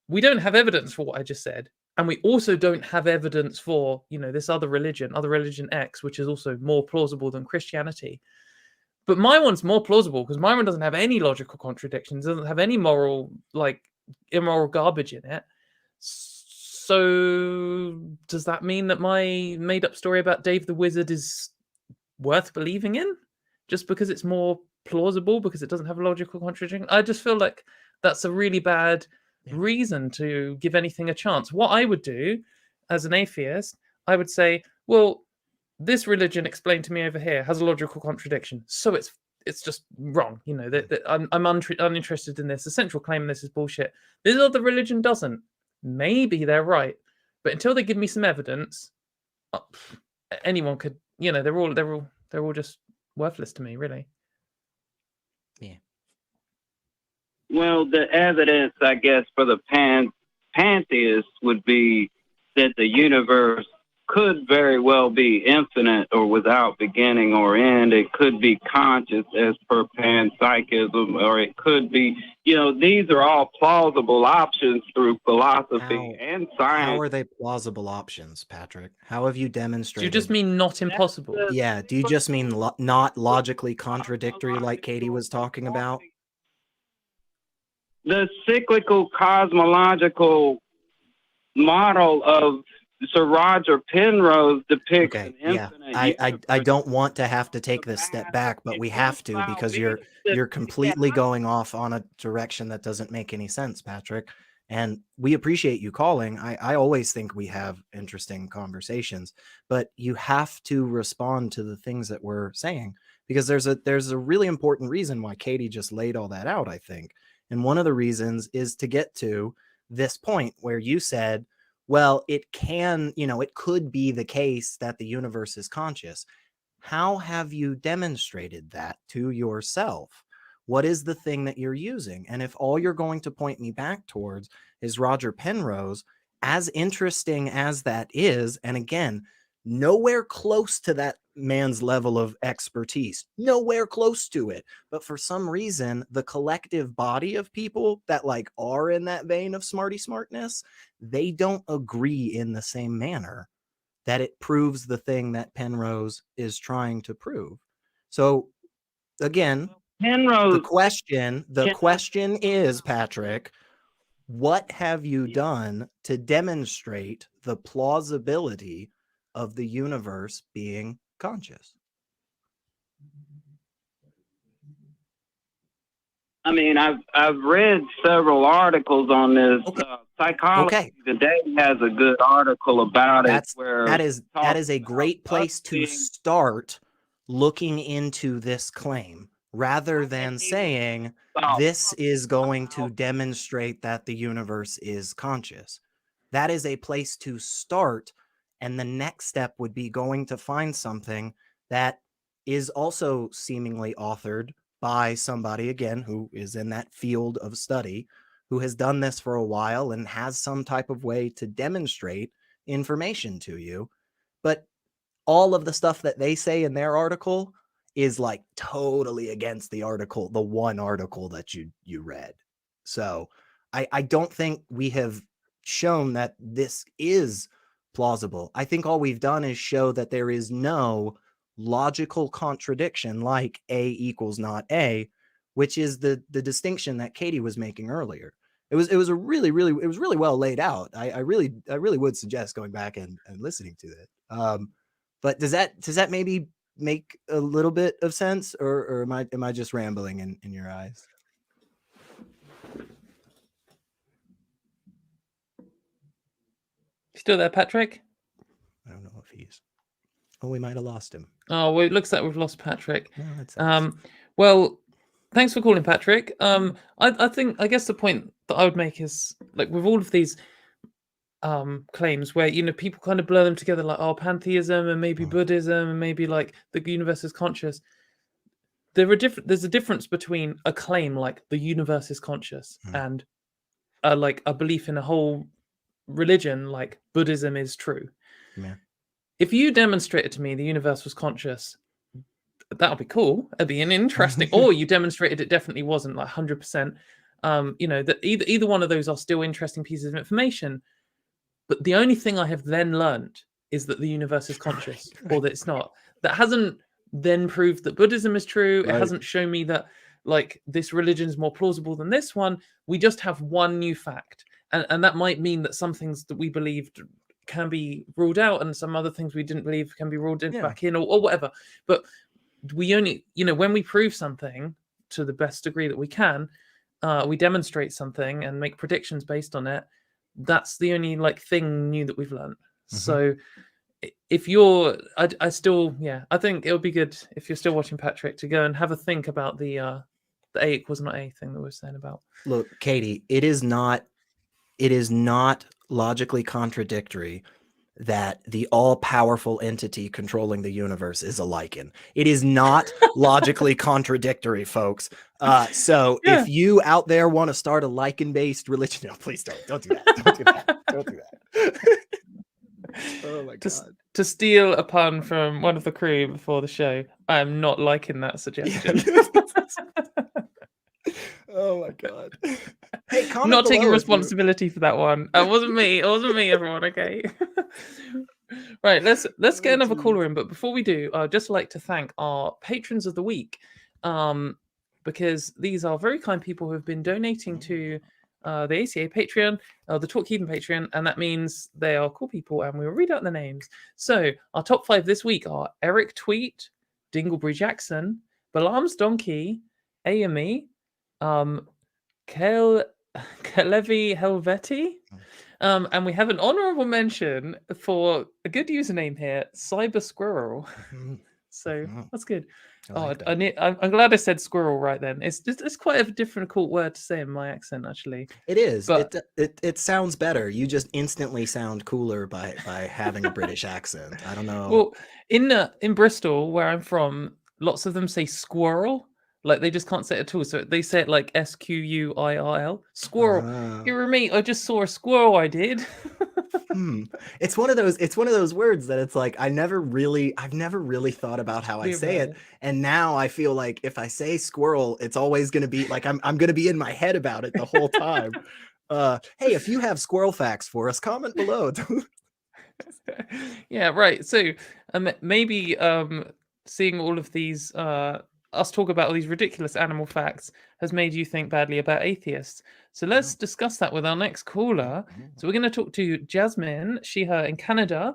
Speaker 2: we don't have evidence for what I just said. And we also don't have evidence for, this other religion X, which is also more plausible than Christianity. But my one's more plausible because my one doesn't have any logical contradictions, doesn't have any moral, immoral garbage in it. So does that mean that my made-up story about Dave the Wizard is worth believing in? Just because it's more plausible, because it doesn't have a logical contradiction? I just feel like that's a really bad reason to give anything a chance. What I would do as an atheist, I would say, well, this religion explained to me over here has a logical contradiction, so it's just wrong. I'm uninterested in this. The central claim in this is bullshit. This other religion doesn't. Maybe they're right, but until they give me some evidence, anyone could. They're all just worthless to me, really.
Speaker 3: Yeah.
Speaker 11: Well, the evidence, I guess, for the pantheists would be that the universe could very well be infinite or without beginning or end. It could be conscious as per panpsychism, or it could be, these are all plausible options through philosophy and science.
Speaker 3: How are they plausible options, Patrick? How have you
Speaker 2: Do
Speaker 3: demonstrated?
Speaker 2: you just mean not impossible?
Speaker 3: Yeah. Do you just mean not logically contradictory, like Katy was talking about?
Speaker 11: The cyclical cosmological model of Sir Roger Penrose depicts an infinite
Speaker 3: I don't want to have to take this step back, but we have to, because you're completely going off on a direction that doesn't make any sense, Patrick. And we appreciate you calling. I always think we have interesting conversations, but you have to respond to the things that we're saying, because there's a really important reason why Katy just laid all that out, I think. And one of the reasons is to get to this point where you said, well, it could be the case that the universe is conscious. How have you demonstrated that to yourself? What is the thing that you're using? And if all you're going to point me back towards is Roger Penrose, as interesting as that is, and again, nowhere close to that man's level of expertise, nowhere close to it. But for some reason, the collective body of people that are in that vein of smartness, they don't agree in the same manner that it proves the thing that Penrose is trying to prove. So again, the question is, Patrick, what have you done to demonstrate the plausibility of the universe being conscious?
Speaker 11: I mean, I've read several articles on this. Psychology Today has a good article about it.
Speaker 3: That is a great place to start looking into this claim, rather than saying this is going to demonstrate that the universe is conscious. That is a place to start. And the next step would be going to find something that is also seemingly authored by somebody, again, who is in that field of study, who has done this for a while and has some type of way to demonstrate information to you. But all of the stuff that they say in their article is totally against the one article that you read. So I don't think we have shown that this is plausible. I think all we've done is show that there is no logical contradiction like A equals not A, which is the distinction that Katy was making earlier. It was really well laid out. I really would suggest going back and listening to it. But does that maybe make a little bit of sense, or am I just rambling in your eyes?
Speaker 2: Still there, Patrick?
Speaker 3: I don't know if he's. Oh, we might have lost him.
Speaker 2: Oh, well, it looks like we've lost Patrick.
Speaker 3: No,
Speaker 2: well, thanks for calling, Patrick. I guess the point that I would make is with all of these claims where people kind of blur them together, pantheism and maybe Buddhism and maybe the universe is conscious. There's a difference between a claim like the universe is conscious and a belief in a whole religion like Buddhism is true.
Speaker 3: Yeah.
Speaker 2: If you demonstrated to me the universe was conscious, that would be cool. It'd be an interesting. Or you demonstrated it definitely wasn't 100%. That either one of those are still interesting pieces of information. But the only thing I have then learned is that the universe is conscious, or that it's not. That hasn't then proved that Buddhism is true. Right. It hasn't shown me that this religion is more plausible than this one. We just have one new fact, and that might mean that some things that we believed can be ruled out, and some other things we didn't believe can be ruled back in, or whatever. But we only, when we prove something to the best degree that we can, we demonstrate something and make predictions based on it. That's the only thing new that we've learned. Mm-hmm. So if you're, I still, I think it would be good if you're still watching, Patrick, to go and have a think about the A equals not A thing that we're saying about.
Speaker 3: Look, Katy, it is not logically contradictory that the all-powerful entity controlling the universe is a lichen. It is not logically contradictory, folks. So
Speaker 2: Yeah.
Speaker 3: if you out there want to start a lichen-based religion, no, please don't do that. Don't do that. Don't do that. Oh my god.
Speaker 2: To steal a pun from one of the crew before the show, I am not liking that suggestion.
Speaker 3: Oh my god. Hey, comment
Speaker 2: Not taking
Speaker 3: below if you-
Speaker 2: responsibility for that one. It wasn't me. It wasn't me, everyone. Okay. Right. Let's get another caller in. But before we do, I'd just like to thank our patrons of the week, because these are very kind people who have been donating to the ACA Patreon, the Talk Heathen Patreon, and that means they are cool people, and we'll read out the names. So our top 5 this week are Eric Tweet, Dinglebury Jackson, Balaam's Donkey, AME, Kalevi Helveti, and we have an honorable mention for a good username here, Cyber Squirrel. So that's good. I'm glad I said squirrel right then. It's quite a difficult word to say in my accent, actually.
Speaker 3: It is.
Speaker 2: But
Speaker 3: It sounds better. You just instantly sound cooler by having a British accent. I don't know.
Speaker 2: well, in Bristol, where I'm from, lots of them say squirrel. Like they just can't say it at all. So they say it like SQUIRL. Squirrel. Hear me? I just saw a squirrel. I did.
Speaker 3: It's one of those words that it's like I've never really thought about how I say it. And now I feel like if I say squirrel, it's always gonna be like I'm gonna be in my head about it the whole time. Hey, if you have squirrel facts for us, comment below.
Speaker 2: Yeah, right. So maybe seeing all of these us talk about all these ridiculous animal facts has made you think badly about atheists. So let's discuss that with our next caller. So we're going to talk to Jasmine, she, her in Canada,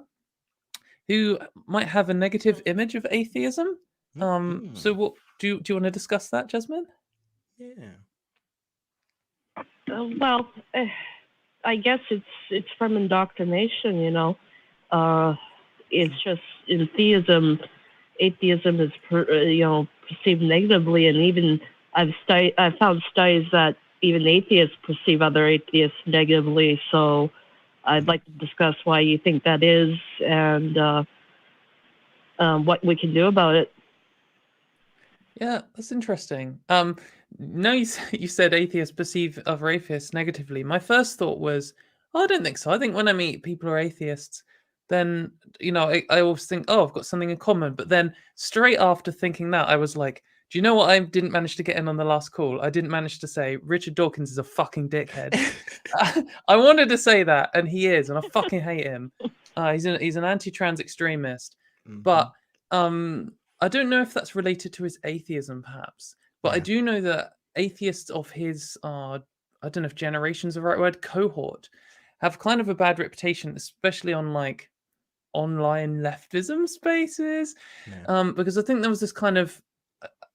Speaker 2: who might have a negative image of atheism. So what do you want to discuss that, Jasmine?
Speaker 3: Yeah.
Speaker 12: Well, I guess it's from indoctrination, you know. It's just in theism, atheism is perceived negatively, and even I've found studies that even atheists perceive other atheists negatively. So I'd like to discuss why you think that is, and what we can do about it.
Speaker 2: Yeah, that's interesting. Now you said atheists perceive other atheists negatively. My first thought was, I don't think so. I think when I meet people who are atheists, then, I always think, oh, I've got something in common. But then straight after thinking that, I was like, do you know what I didn't manage to get in on the last call? I didn't manage to say Richard Dawkins is a fucking dickhead. I wanted to say that, and he is, and I fucking hate him. He's an anti-trans extremist. But I don't know if that's related to his atheism, perhaps. But I do know that atheists of his, I don't know if generation's the right word, cohort, have kind of a bad reputation, especially on like online leftism spaces. Because I think there was this kind of,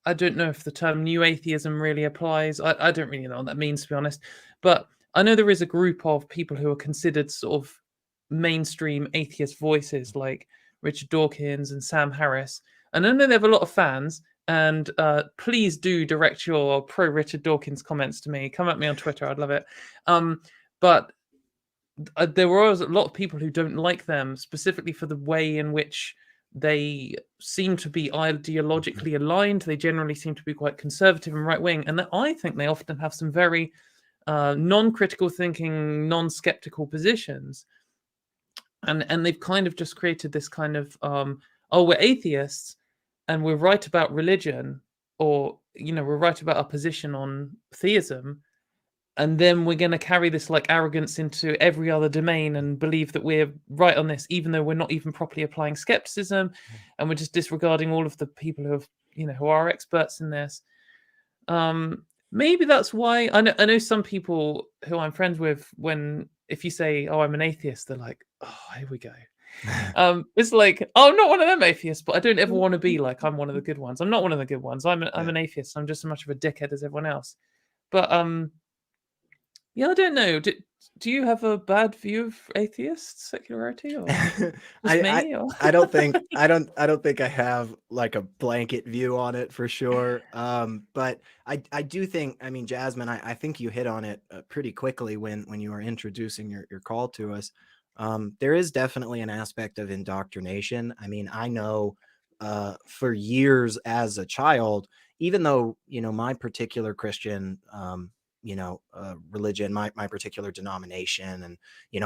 Speaker 2: I don't know if the term new atheism really applies. I don't really know what that means, to be honest. But I know there is a group of people who are considered sort of mainstream atheist voices like Richard Dawkins and Sam Harris. And I know they have a lot of fans. And please do direct your pro Richard Dawkins comments to me. Come at me on Twitter. I'd love it. But there were always a lot of people who don't like them, specifically for the way in which they seem to be ideologically aligned. They generally seem to be quite conservative and right-wing. And I think they often have some very non-critical thinking, non-skeptical positions. And they've kind of just created this kind of, we're atheists and we're right about religion, or, we're right about our position on theism. And then we're going to carry this like arrogance into every other domain and believe that we're right on this, even though we're not even properly applying skepticism, and we're just disregarding all of the people who have, who are experts in this. Maybe that's why I know some people who I'm friends with, if you say, "Oh, I'm an atheist," they're like, "Oh, here we go." It's like, oh, I'm not one of them atheists, but I don't ever want to be like I'm one of the good ones. I'm not one of the good ones. I'm an atheist. I'm just as much of a dickhead as everyone else. But yeah, I don't know. Do you have a bad view of atheists, secularity, or
Speaker 3: I don't think I have like a blanket view on it for sure. But I do think, I mean, Jasmine, I think you hit on it pretty quickly when you were introducing your call to us. There is definitely an aspect of indoctrination. I mean, I know for years as a child, even though, my particular Christian, religion, my particular denomination, and,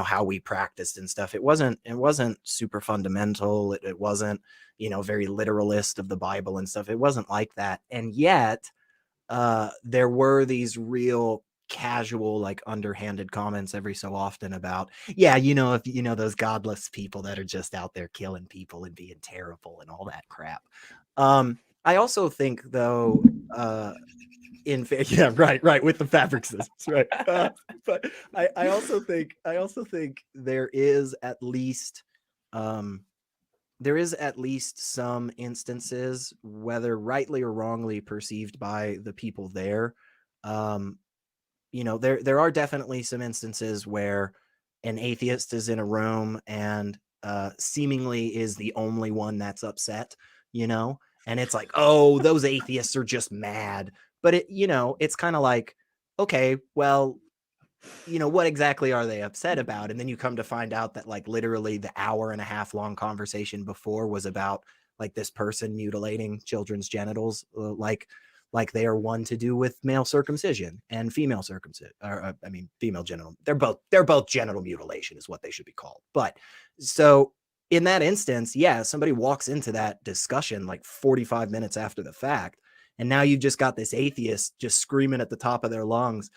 Speaker 3: how we practiced and stuff, it wasn't super fundamental. It wasn't, very literalist of the Bible and stuff. It wasn't like that. And yet, there were these real casual, like underhanded comments every so often about, yeah, if those godless people that are just out there killing people and being terrible and all that crap. I also think though, yeah, right, with the fabric scissors, right. But I also think there is at least some instances, whether rightly or wrongly perceived by the people there. There are definitely some instances where an atheist is in a room and seemingly is the only one that's upset, and it's like, oh, those atheists are just mad. But it's kind of like, okay, well, what exactly are they upset about? And then you come to find out that like literally the hour and a half long conversation before was about like this person mutilating children's genitals, like they are one to do with male circumcision and female circumcision, or female genital. They're both genital mutilation is what they should be called. But so in that instance, yeah, somebody walks into that discussion like 45 minutes after the fact, and now you've just got this atheist just screaming at the top of their lungs,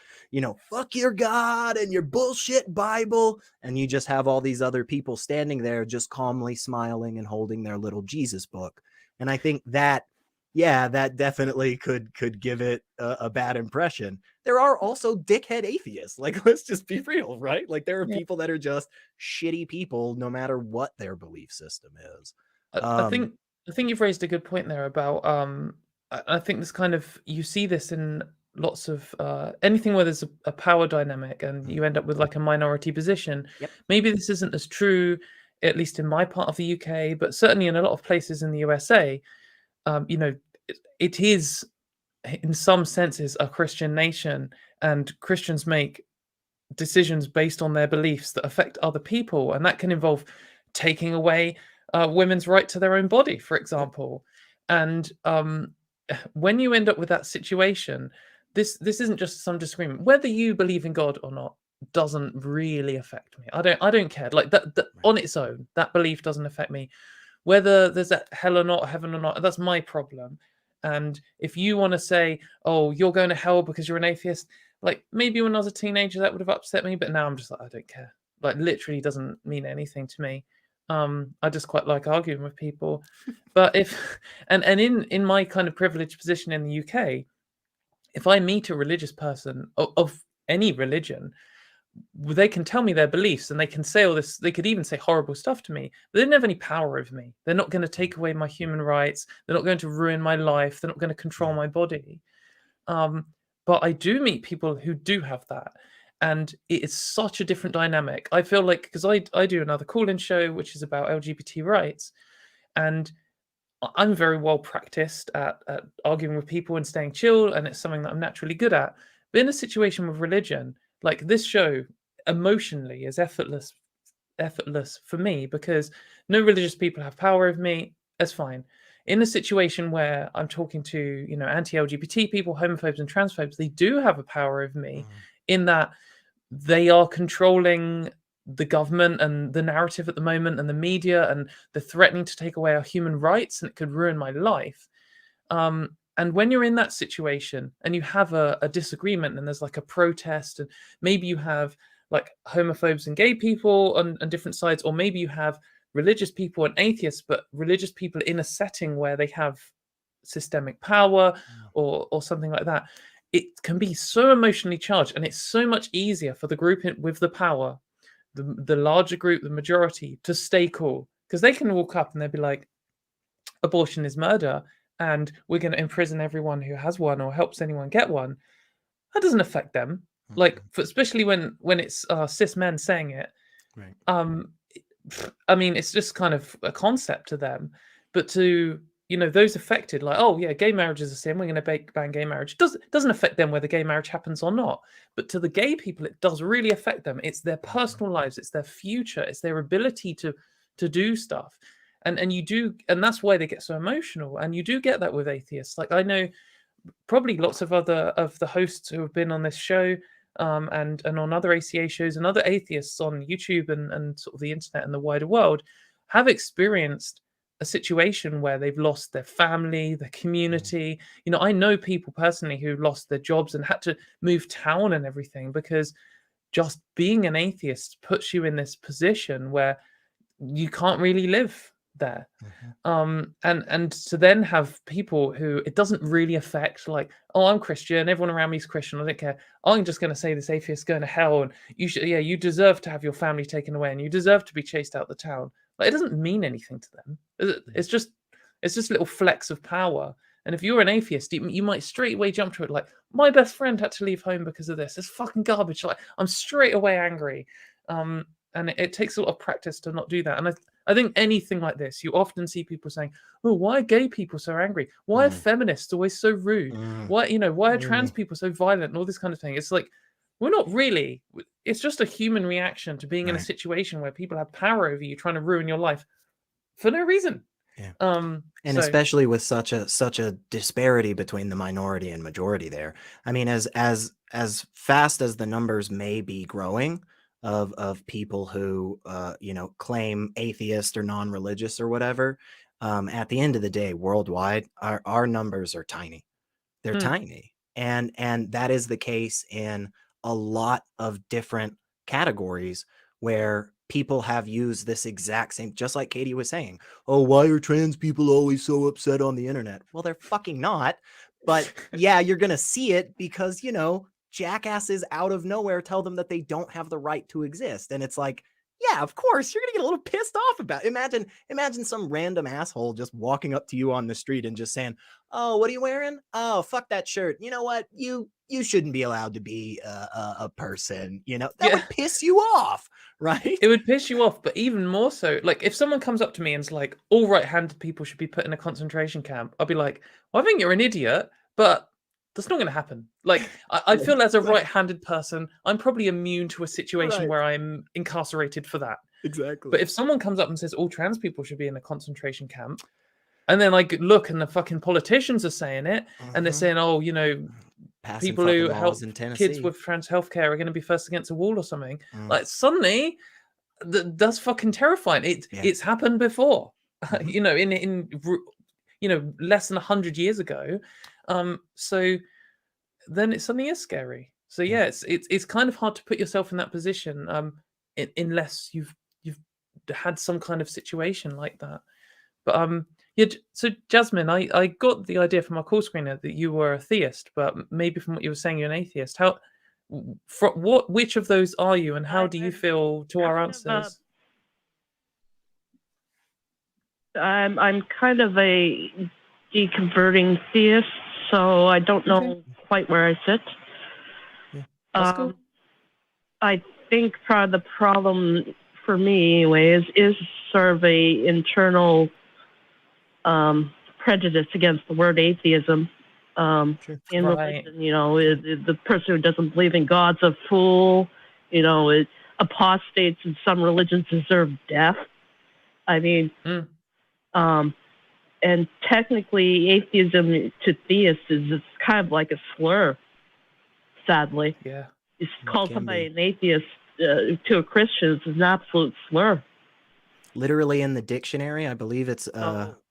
Speaker 3: fuck your God and your bullshit Bible. And you just have all these other people standing there just calmly smiling and holding their little Jesus book. And I think that, yeah, that definitely could give it a bad impression. There are also dickhead atheists. Like, let's just be real, right? Like, there are people that are just shitty people, no matter what their belief system is.
Speaker 2: I think you've raised a good point there about. I think this kind of, you see this in lots of anything where there's a power dynamic and you end up with like a minority position.
Speaker 3: Yep.
Speaker 2: Maybe this isn't as true, at least in my part of the UK, but certainly in a lot of places in the USA. It is in some senses a Christian nation, and Christians make decisions based on their beliefs that affect other people, and that can involve taking away women's right to their own body, for example. And when you end up with that situation, this isn't just some disagreement. Whether you believe in God or not doesn't really affect me. I don't care. Like that on its own, that belief doesn't affect me. Whether there's a hell or not, heaven or not, that's my problem. And if you want to say, oh, you're going to hell because you're an atheist, like maybe when I was a teenager that would have upset me, but now I'm just like, I don't care. Like literally doesn't mean anything to me. I just quite like arguing with people. But if and in my kind of privileged position in the UK, if I meet a religious person of any religion, they can tell me their beliefs and they can say all this, they could even say horrible stuff to me, but they don't have any power over me. They're not going to take away my human rights. They're not going to ruin my life. They're not going to control my body. But I do meet people who do have that. And it is such a different dynamic. I feel like, because I do another call-in show, which is about LGBT rights. And I'm very well practiced at arguing with people and staying chill. And it's something that I'm naturally good at. But in a situation with religion, like this show emotionally is effortless for me, because no religious people have power over me. That's fine. In a situation where I'm talking to, anti-LGBT people, homophobes and transphobes, they do have a power over me in that they are controlling the government and the narrative at the moment and the media, and they're threatening to take away our human rights, and it could ruin my life. And when you're in that situation and you have a disagreement and there's like a protest, and maybe you have like homophobes and gay people on different sides, or maybe you have religious people and atheists, but religious people in a setting where they have systemic power or something like that, it can be so emotionally charged, and it's so much easier for the group with the power, the larger group, the majority, to stay cool, because they can walk up and they'll be like, abortion is murder, and we're going to imprison everyone who has one or helps anyone get one. That doesn't affect them. Like, especially when it's cis men saying it.
Speaker 3: Right.
Speaker 2: I mean, it's just kind of a concept to them. But to those affected, like, oh yeah, gay marriage is a sin, we're going to ban gay marriage. Doesn't affect them whether gay marriage happens or not. But to the gay people, it does really affect them. It's their personal lives, it's their future, it's their ability to do stuff. And that's why they get so emotional. And you do get that with atheists. Like, I know probably lots of other of the hosts who have been on this show, and on other ACA shows, and other atheists on YouTube and sort of the internet and the wider world have experienced a situation where they've lost their family, their community. I know people personally who lost their jobs and had to move town and everything, because just being an atheist puts you in this position where you can't really live there. And to then have people who it doesn't really affect, like, oh, I'm Christian, everyone around me is Christian, I don't care, I'm just going to say this atheist is going to hell, and you deserve to have your family taken away, and you deserve to be chased out the town. Like, it doesn't mean anything to them. It's just little flecks of power. And if you're an atheist, you might straight away jump to it, like, my best friend had to leave home because of this. It's fucking garbage. Like, I'm straight away angry. And it takes a lot of practice to not do that. And I think anything like this, you often see people saying, oh, why are gay people so angry? Why are feminists always so rude? Why are trans people so violent and all this kind of thing? It's like, we're not really. It's just a human reaction to being in a situation where people have power over you, trying to ruin your life for no reason.
Speaker 3: Yeah. And especially with such a disparity between the minority and majority there. I mean, as fast as the numbers may be growing of people who claim atheist or non-religious or whatever, at the end of the day, worldwide, our numbers are tiny. They're tiny. And that is the case in a lot of different categories where people have used this exact same, just like Katie was saying, oh, why are trans people always so upset on the internet? Well, they're fucking not. But yeah, you're going to see it because, jackasses out of nowhere tell them that they don't have the right to exist. And it's like, yeah, of course, you're going to get a little pissed off about it. Imagine some random asshole just walking up to you on the street and just saying, oh, what are you wearing? Oh, fuck that shirt. You know what? You shouldn't be allowed to be a person. That would piss you off, right?
Speaker 2: It would piss you off. But even more so, like, if someone comes up to me and is like, all right-handed people should be put in a concentration camp, I'll be like, well, I think you're an idiot, but that's not going to happen. Like, I feel as a right-handed person, I'm probably immune to a situation where I'm incarcerated for that.
Speaker 3: Exactly.
Speaker 2: But if someone comes up and says all trans people should be in a concentration camp, and then I look and the fucking politicians are saying it, and they're saying, oh,
Speaker 3: Passing
Speaker 2: people who help
Speaker 3: in
Speaker 2: kids with trans healthcare are going to be first against a wall or something. Like, suddenly, that's fucking terrifying. It's happened before, in less than 100 years ago. So then it suddenly is scary. So yeah, it's kind of hard to put yourself in that position, unless you've had some kind of situation like that. But yeah. So Jasmine, I got the idea from our call screener that you were a theist, but maybe from what you were saying, you're an atheist. Which of those are you, and how do you feel to our answers?
Speaker 12: I'm kind of a deconverting theist, so I don't know quite where I sit.
Speaker 2: Yeah, that's cool.
Speaker 12: I think part of the problem for me, anyway, is sort of a internal prejudice against the word atheism. In religion, the person who doesn't believe in God's a fool. Apostates in some religions deserve death. I mean, and technically, atheism to theists is kind of like a slur. Sadly,
Speaker 2: yeah,
Speaker 12: it's called somebody an atheist to a Christian is an absolute slur.
Speaker 3: Literally in the dictionary, I believe it's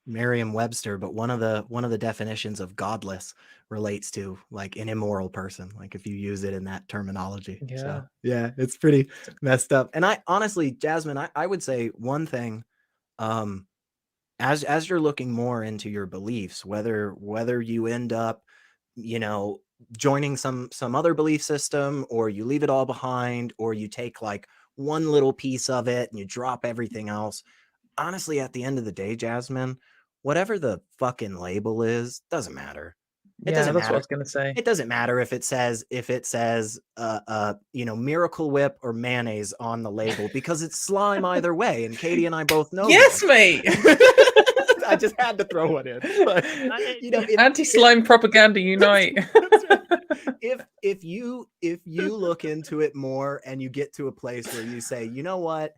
Speaker 3: Merriam-Webster, but one of the definitions of godless relates to like an immoral person, like if you use it in that terminology.
Speaker 2: Yeah.
Speaker 3: So, yeah, it's pretty messed up. And I honestly, Jasmine, I would say one thing, as you're looking more into your beliefs, whether you end up, joining some other belief system, or you leave it all behind, or you take like one little piece of it and you drop everything else. Honestly, at the end of the day, Jasmine, whatever the fucking label is, doesn't matter.
Speaker 2: That's what I was going to say.
Speaker 3: It doesn't matter if it says Miracle Whip or mayonnaise on the label, because it's slime either way. And Katie and I both know.
Speaker 2: Yes, mate.
Speaker 3: I just had to throw one in. But, you know,
Speaker 2: anti-slime propaganda unite.
Speaker 3: if you look into it more and you get to a place where you say, you know what,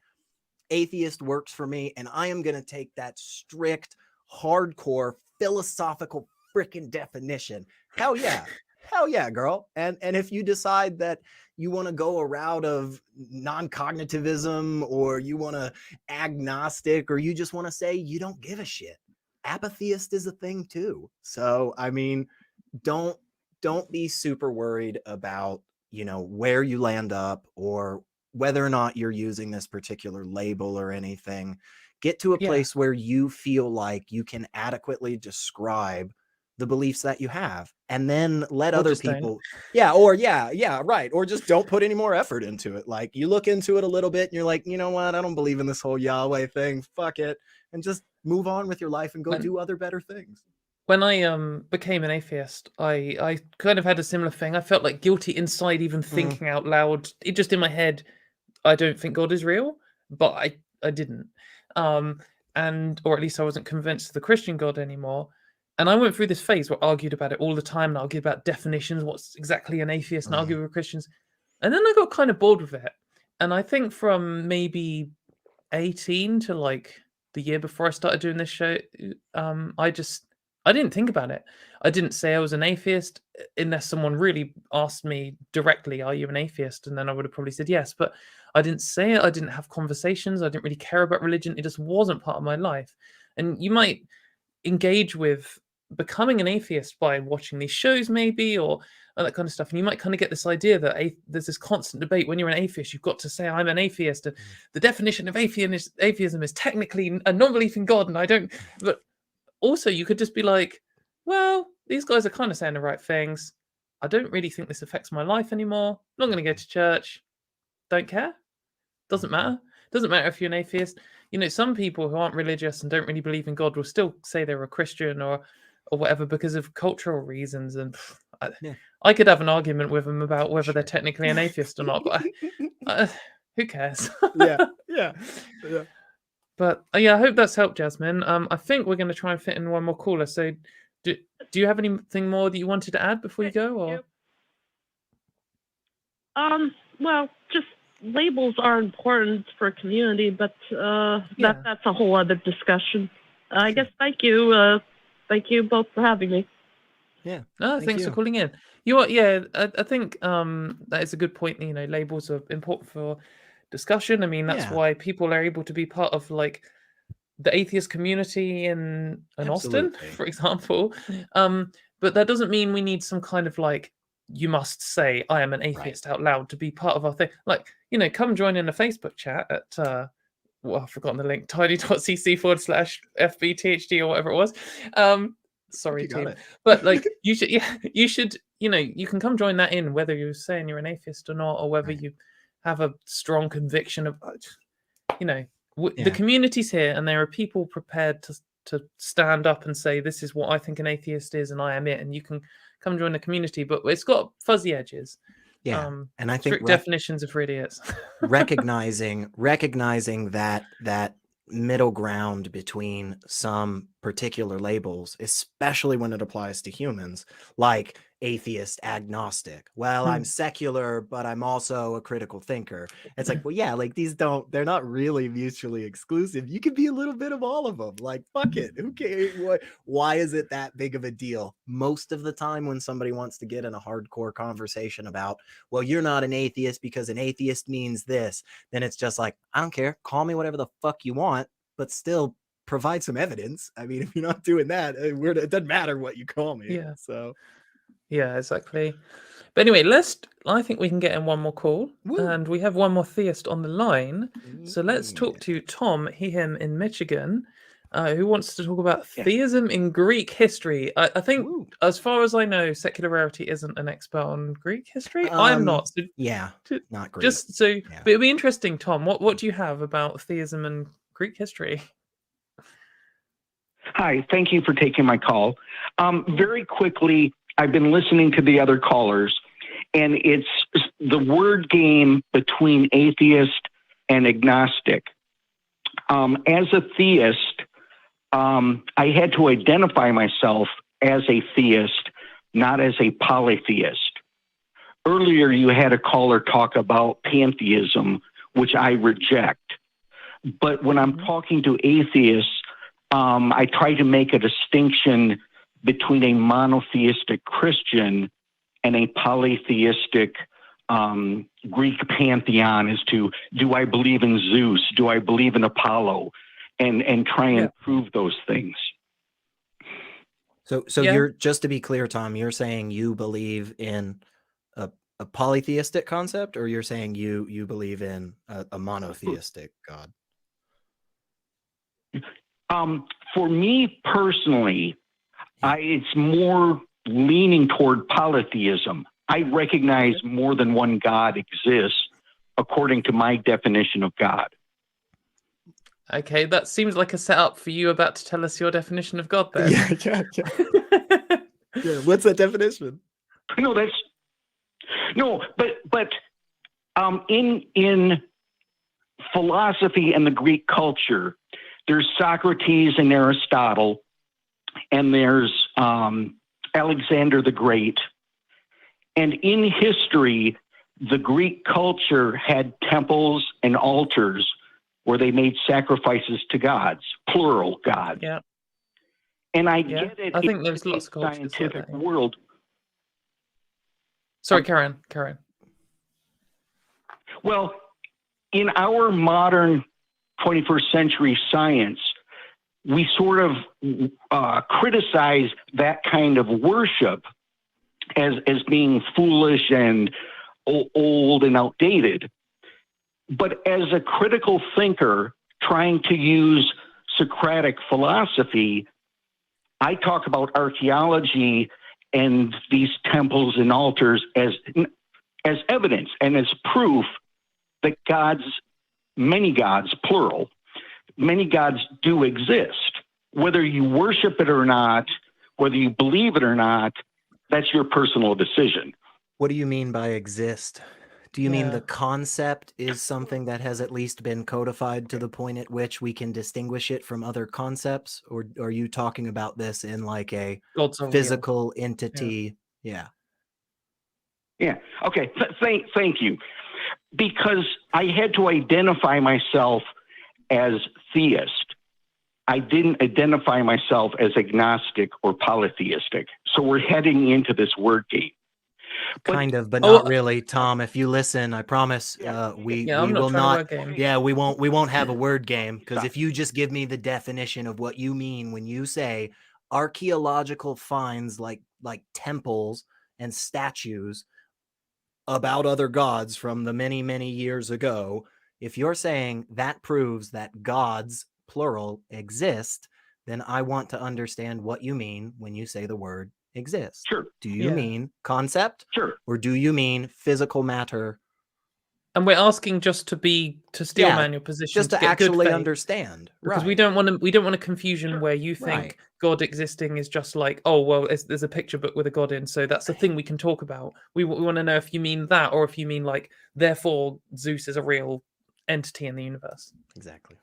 Speaker 3: atheist works for me, and I am going to take that strict, hardcore, philosophical freaking definition. Hell yeah, girl. And if you decide that you want to go a route of non-cognitivism, or you want to agnostic, or you just want to say you don't give a shit, apatheist is a thing too. So I mean, don't be super worried about, you know, where you land up or whether or not you're using this particular label or anything. Get to a place where you feel like you can adequately describe the beliefs that you have, and then let other people right, or just don't put any more effort into it. Like, you look into it a little bit and you're like, you know what, I don't believe in this whole Yahweh thing, fuck it, and just move on with your life and go do other better things.
Speaker 2: When I became an atheist, I kind of had a similar thing. I felt like guilty inside, even thinking out loud. It just in my head, I don't think God is real, but I didn't, or at least I wasn't convinced of the Christian God anymore. And I went through this phase where I argued about it all the time, and I argued about definitions, what's exactly an atheist, and argued with Christians. And then I got kind of bored with it. And I think from maybe 18 to like the year before I started doing this show, I didn't think about it. I didn't say I was an atheist unless someone really asked me directly, are you an atheist? And then I would have probably said yes, but I didn't say it. I didn't have conversations. I didn't really care about religion. It just wasn't part of my life. And you might engage with becoming an atheist by watching these shows maybe, or that kind of stuff, and you might kind of get this idea that there's this constant debate. When you're an atheist, you've got to say I'm an atheist. The definition of atheism is technically a non-belief in God, and I don't. But also you could just be like, well, these guys are kind of saying the right things. I don't really think this affects my life anymore. I'm not going to go to church. Don't care. Doesn't matter. Doesn't matter if you're an atheist. You know, some people who aren't religious and don't really believe in God will still say they're a Christian or whatever because of cultural reasons. And I could have an argument with them about whether they're technically an atheist or not, but who cares?
Speaker 3: Yeah.
Speaker 2: But I hope that's helped, Jasmine. I think we're going to try and fit in one more caller. So do you have anything more that you wanted to add before you go? Or
Speaker 12: well, just labels are important for a community, but that's a whole other discussion. I guess thank you both for having me.
Speaker 3: Yeah.
Speaker 2: Thanks for calling in. I think that is a good point. You know, labels are important for discussion. I mean, that's why people are able to be part of like the atheist community in Austin, for example. But that doesn't mean we need some kind of like, you must say I am an atheist out loud to be part of our thing. Like, you know, come join in the Facebook chat at I've forgotten the link, tiny.cc/FBTHD or whatever it was. Sorry, team. But like, you should, you know, you can come join that in, whether you're saying you're an atheist or not, or whether you have a strong conviction of, you know, the community's here, and there are people prepared to stand up and say, this is what I think an atheist is, and I am it, and you can come join the community, but it's got fuzzy edges.
Speaker 3: Yeah, and I think
Speaker 2: strict definitions are for idiots.
Speaker 3: recognizing that middle ground between some particular labels, especially when it applies to humans, like atheist, agnostic. Well, I'm secular, but I'm also a critical thinker. It's like, well, yeah, like they're not really mutually exclusive. You could be a little bit of all of them. Like, fuck it. Who cares? Why is it that big of a deal? Most of the time when somebody wants to get in a hardcore conversation about, well, you're not an atheist because an atheist means this, then it's just like, I don't care. Call me whatever the fuck you want, but still provide some evidence. I mean, if you're not doing that, it doesn't matter what you call me.
Speaker 2: Yeah.
Speaker 3: So
Speaker 2: yeah, exactly. But anyway, I think we can get in one more call. Woo. And we have one more theist on the line. So let's talk to Tom, him in Michigan, who wants to talk about theism in Greek history. I think, as far as I know, Secular Rarity isn't an expert on Greek history. I'm not. So
Speaker 3: not Greek.
Speaker 2: But it'd be interesting, Tom. What do you have about theism and Greek history?
Speaker 13: Hi, thank you for taking my call. Very quickly, I've been listening to the other callers, and it's the word game between atheist and agnostic. As a theist, I had to identify myself as a theist, not as a polytheist. Earlier, you had a caller talk about pantheism, which I reject. But when I'm talking to atheists, I try to make a distinction between a monotheistic Christian and a polytheistic Greek pantheon as to, do I believe in Zeus? Do I believe in Apollo? And try and prove those things.
Speaker 3: So you're, just to be clear, Tom, you're saying you believe in a polytheistic concept, or you're saying you believe in a monotheistic God?
Speaker 13: For me personally, it's more leaning toward polytheism. I recognize more than one God exists according to my definition of God.
Speaker 2: Okay, that seems like a setup for you about to tell us your definition of God then.
Speaker 3: Yeah. What's that definition?
Speaker 13: But in philosophy and the Greek culture, there's Socrates and Aristotle, and there's Alexander the Great. And in history, the Greek culture had temples and altars where they made sacrifices to gods, plural gods.
Speaker 2: Yeah.
Speaker 13: And I get it.
Speaker 2: I think there's lots of cultures
Speaker 13: scientific
Speaker 2: like that.
Speaker 13: world.
Speaker 2: Sorry, Karen.
Speaker 13: Well, in our modern 21st century science, we sort of criticize that kind of worship as being foolish and old and outdated. But as a critical thinker trying to use Socratic philosophy, I talk about archaeology and these temples and altars as evidence and as proof that many gods, plural, many gods do exist. Whether you worship it or not, whether you believe it or not, that's your personal decision.
Speaker 3: What do you mean by exist? Do you mean the concept is something that has at least been codified to the point at which we can distinguish it from other concepts? Or are you talking about this in like a physical entity? Yeah.
Speaker 13: Okay. Thank you. Because I had to identify myself as theist. I didn't identify myself as agnostic or polytheistic. So we're heading into this word game.
Speaker 3: Kind of, but not really, Tom. If you listen, I promise we will not. Yeah, we won't have a word game, because if you just give me the definition of what you mean when you say archaeological finds like temples and statues about other gods from the many years ago, if you're saying that proves that gods, plural, exist, then I want to understand what you mean when you say the word exist.
Speaker 13: Sure.
Speaker 3: Do you mean concept?
Speaker 13: Sure.
Speaker 3: Or do you mean physical matter?
Speaker 2: And we're asking just to steelman your position,
Speaker 3: just to actually understand,
Speaker 2: because we don't want a confusion where you think God existing is just like, oh well, there's a picture book with a God in, so that's a thing we can talk about. We want to know if you mean that, or if you mean like, therefore Zeus is a real entity in the universe.
Speaker 3: Exactly.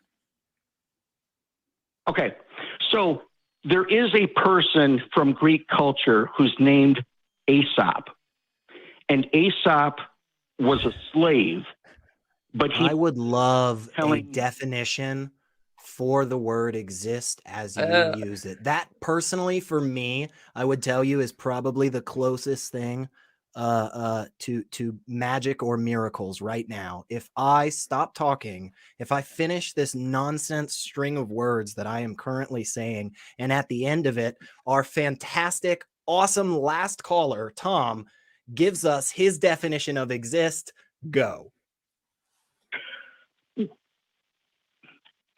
Speaker 13: Okay, so there is a person from Greek culture who's named Aesop, and Aesop was a slave, but I
Speaker 3: would love a definition for the word exist as you use it. That personally, for me, I would tell you is probably the closest thing to magic or miracles right now. If I stop talking, if I finish this nonsense string of words that I am currently saying, and at the end of it, our fantastic, awesome last caller, Tom, gives us his definition of exist, go.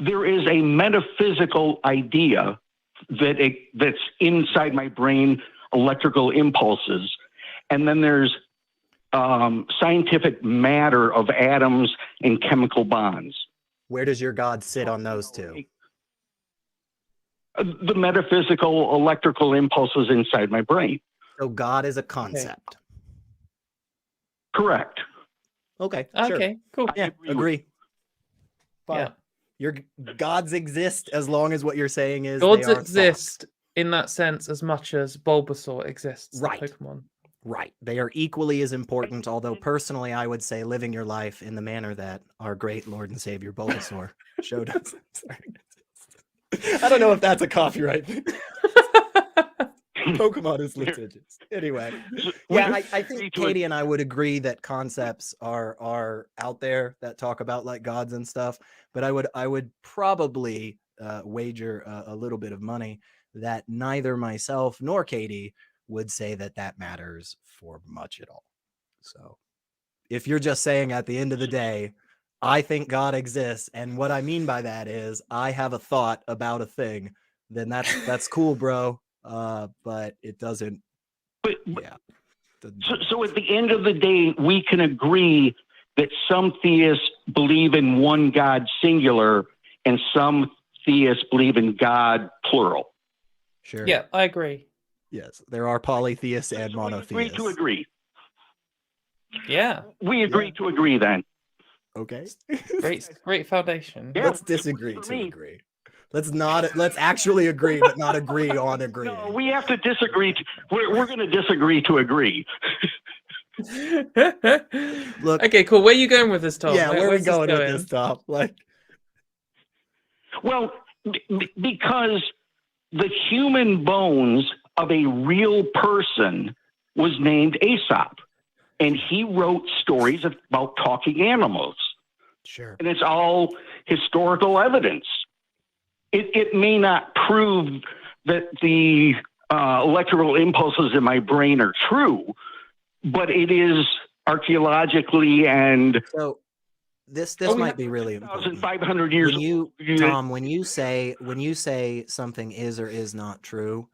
Speaker 13: There is a metaphysical idea that's inside my brain, electrical impulses. And then there's scientific matter of atoms and chemical bonds.
Speaker 3: Where does your God sit on those two?
Speaker 13: The metaphysical electrical impulses inside my brain.
Speaker 3: So God is a concept.
Speaker 13: Correct.
Speaker 3: Okay.
Speaker 2: Okay.
Speaker 3: Sure.
Speaker 2: Cool.
Speaker 3: Yeah. Agree.
Speaker 2: Yeah.
Speaker 3: Your gods exist as long as what you're saying is
Speaker 2: Gods
Speaker 3: they are
Speaker 2: exist in that sense as much as Bulbasaur exists.
Speaker 3: Right.
Speaker 2: In Pokemon.
Speaker 3: Right. They are equally as important, although personally I would say living your life in the manner that our great Lord and Savior Bulbasaur showed us. Sorry. I don't know if that's a copyright thing. Pokemon is litigious. Anyway, yeah, I think Katie and I would agree that concepts are out there that talk about like gods and stuff, but I would probably wager a little bit of money that neither myself nor Katie would say that that matters for much at all. So if you're just saying at the end of the day, I think God exists, and what I mean by that is I have a thought about a thing, then that's cool, bro. But it doesn't.
Speaker 13: But yeah. So at the end of the day, we can agree that some theists believe in one God singular, and some theists believe in God plural.
Speaker 3: Sure.
Speaker 2: Yeah, I agree.
Speaker 3: Yes, there are polytheists and monotheists.
Speaker 13: We agree to agree.
Speaker 2: Yeah.
Speaker 13: We agree to agree then.
Speaker 3: Okay.
Speaker 2: Great foundation.
Speaker 3: Yeah. Let's disagree to agree. Let's actually agree, but not agree on agreeing.
Speaker 13: No, we have to disagree. We're going to disagree to agree.
Speaker 2: Look. Okay, cool. Where are you going with this, Tom?
Speaker 3: Yeah, where are we going with this, Tom?
Speaker 13: Well, because the human bones of a real person was named Aesop, and he wrote stories about talking animals.
Speaker 3: Sure.
Speaker 13: And it's all historical evidence. It may not prove that the electrical impulses in my brain are true, but it is archaeologically and
Speaker 3: so this might be really important.
Speaker 13: 1,500 years.
Speaker 3: Tom, when you say something is or is not true,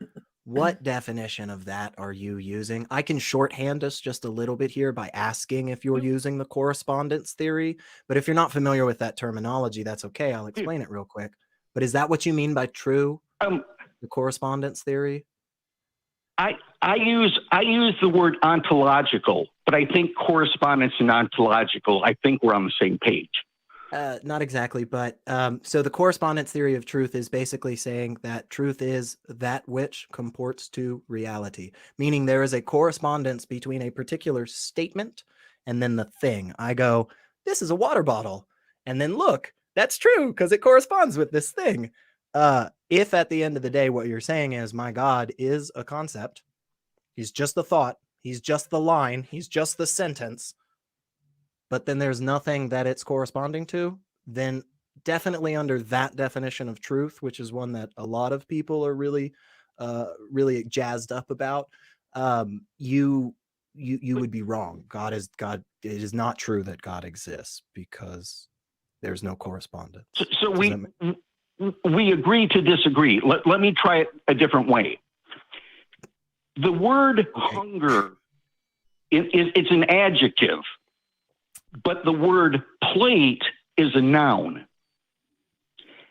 Speaker 3: what definition of that are you using? I can shorthand us just a little bit here by asking if you're using the correspondence theory, but if you're not familiar with that terminology, that's okay. I'll explain it real quick. But is that what you mean by true? The correspondence theory?
Speaker 13: I use the word ontological, but I think correspondence and ontological, I think we're on the same page.
Speaker 3: Not exactly, but so the correspondence theory of truth is basically saying that truth is that which comports to reality, meaning there is a correspondence between a particular statement and then the thing. I go, this is a water bottle, and then look, that's true because it corresponds with this thing. If at the end of the day, what you're saying is my God is a concept, he's just the thought, he's just the line, he's just the sentence, but then there's nothing that it's corresponding to, then definitely under that definition of truth, which is one that a lot of people are really jazzed up about, you would be wrong. God. It is not true that God exists because there's no correspondence.
Speaker 13: So we agree to disagree. Let me try it a different way. The word hunger, it's an adjective, but the word plate is a noun.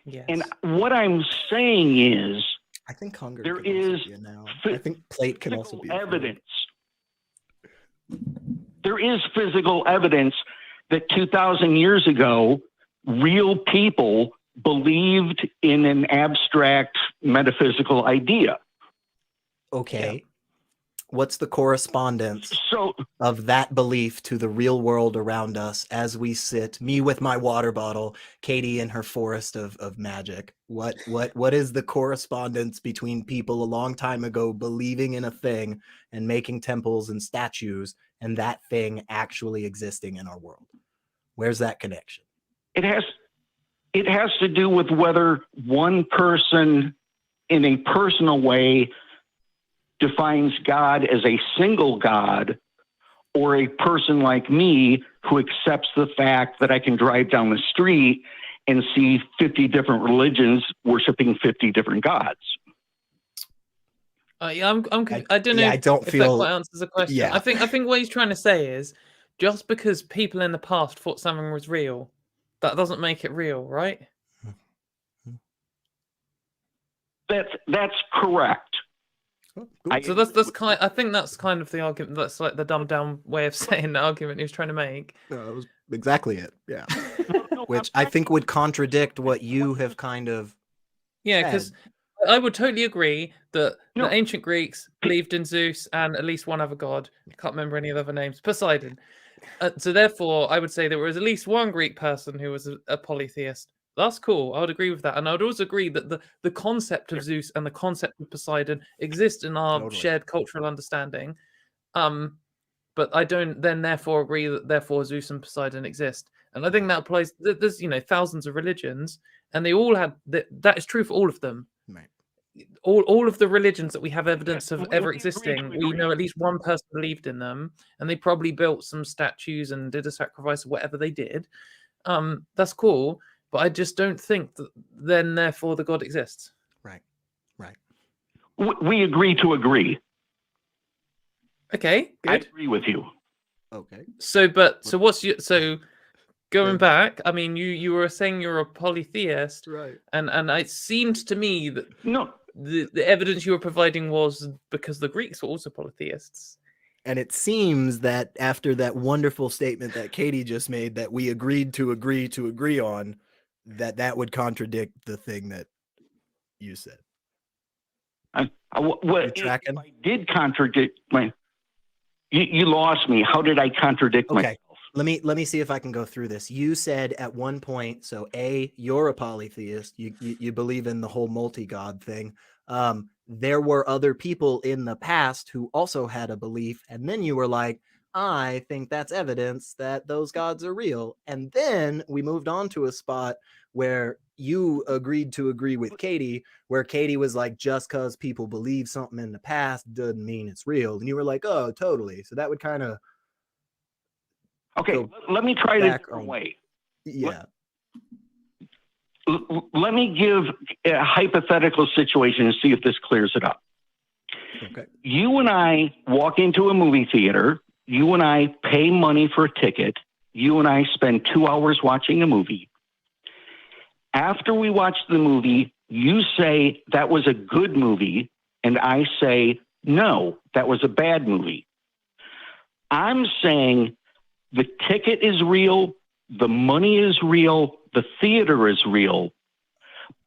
Speaker 2: Yes.
Speaker 13: And what I'm saying is,
Speaker 3: I think hunger
Speaker 13: there
Speaker 3: can
Speaker 13: is
Speaker 3: also be a noun. I think plate can also be
Speaker 13: evidence. There is physical evidence that 2,000 years ago, real people believed in an abstract metaphysical idea.
Speaker 3: Okay. Yeah. What's the correspondence of that belief to the real world around us as we sit, me with my water bottle, Katie in her forest of magic? What is the correspondence between people a long time ago believing in a thing and making temples and statues and that thing actually existing in our world? Where's that connection?
Speaker 13: It has to do with whether one person in a personal way defines God as a single God, or a person like me who accepts the fact that I can drive down the street and see 50 different religions worshiping 50 different gods.
Speaker 2: I don't know.
Speaker 3: I don't
Speaker 2: if
Speaker 3: feel
Speaker 2: that quite answers the question.
Speaker 3: Yeah.
Speaker 2: I think what he's trying to say is just because people in the past thought something was real, that doesn't make it real, right?
Speaker 13: That's correct.
Speaker 2: So that's kind. I think that's kind of the argument. That's like the dumbed down way of saying the argument he was trying to make.
Speaker 3: No, that was exactly it. Yeah. which I think would contradict what you have kind of
Speaker 2: Yeah, because I would totally agree that the ancient Greeks believed in Zeus and at least one other god. I can't remember any of the other names. Poseidon. So therefore, I would say there was at least one Greek person who was a polytheist. That's cool. I would agree with that. And I would also agree that the concept of Zeus and the concept of Poseidon exist in our shared cultural understanding. But I don't then therefore agree that therefore Zeus and Poseidon exist. And I think that applies. There's thousands of religions, and they all had that is true for all of them.
Speaker 3: Right.
Speaker 2: All of the religions that we have evidence of ever existing, we know at least one person believed in them, and they probably built some statues and did a sacrifice or whatever they did. That's cool, but I just don't think that then therefore the God exists.
Speaker 3: Right.
Speaker 13: We agree to agree.
Speaker 2: Okay, good.
Speaker 13: I agree with you.
Speaker 3: Okay.
Speaker 2: So going back, I mean, you were saying you're a polytheist,
Speaker 3: right?
Speaker 2: And it seemed to me that
Speaker 13: no,
Speaker 2: the evidence you were providing was because the Greeks were also polytheists.
Speaker 3: And it seems that after that wonderful statement that Katy just made, that we agreed to agree on, that would contradict the thing that you said.
Speaker 13: If I did contradict you lost me. How did I contradict myself?
Speaker 3: Let me see if I can go through this. You said at one point, so you're a polytheist. You believe in the whole multi-god thing. There were other people in the past who also had a belief, and then you were like, I think that's evidence that those gods are real. And then we moved on to a spot where you agreed to agree with Katy, where Katy was like, just because people believe something in the past doesn't mean it's real. And you were like, oh, totally. So that would kind of
Speaker 13: okay, let me try it a different way.
Speaker 3: Yeah.
Speaker 13: Let me give a hypothetical situation and see if this clears it up.
Speaker 3: Okay.
Speaker 13: You and I walk into a movie theater. You and I pay money for a ticket. You and I spend 2 hours watching a movie. After we watch the movie, you say that was a good movie, and I say, no, that was a bad movie. I'm saying the ticket is real, the money is real, the theater is real,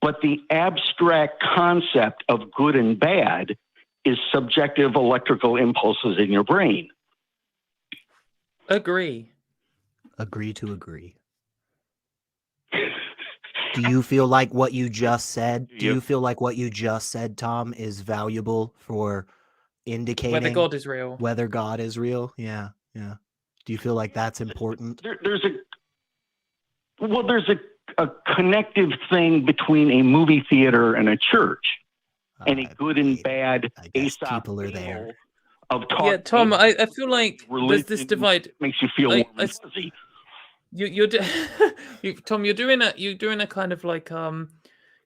Speaker 13: but the abstract concept of good and bad is subjective electrical impulses in your brain.
Speaker 2: Agree
Speaker 3: to agree. Do you feel like what you just said? Do you feel like what you just said, Tom, is valuable for indicating
Speaker 2: whether God is real?
Speaker 3: Whether God is real? Yeah. Do you feel like that's important?
Speaker 13: There's a connective thing between a movie theater and a church, and a good and bad
Speaker 3: people are there.
Speaker 13: Of talk.
Speaker 2: Yeah, Tom, I feel like there's this divide.
Speaker 13: Makes you feel warm and fuzzy.
Speaker 2: Tom, you're doing a kind of like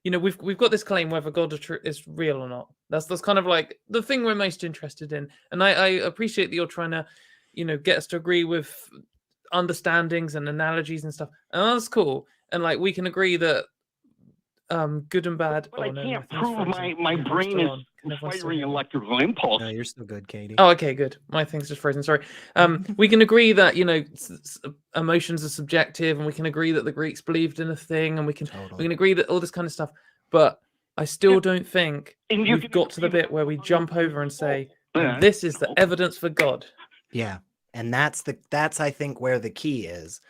Speaker 2: we've got this claim whether God is real or not. That's kind of like the thing we're most interested in, and I appreciate that you're trying to get us to agree with understandings and analogies and stuff, and that's cool. And like we can agree that good and bad.
Speaker 13: But I can't prove my brain is firing electrical impulse.
Speaker 3: No, you're still good, Katy.
Speaker 2: Oh, okay, good. My thing's just frozen. Sorry. We can agree that emotions are subjective, and we can agree that the Greeks believed in a thing, and we can agree that all this kind of stuff. But I still don't think we've got to the bit where we jump over and say this is the evidence for God.
Speaker 3: Yeah. And that's I think where the key is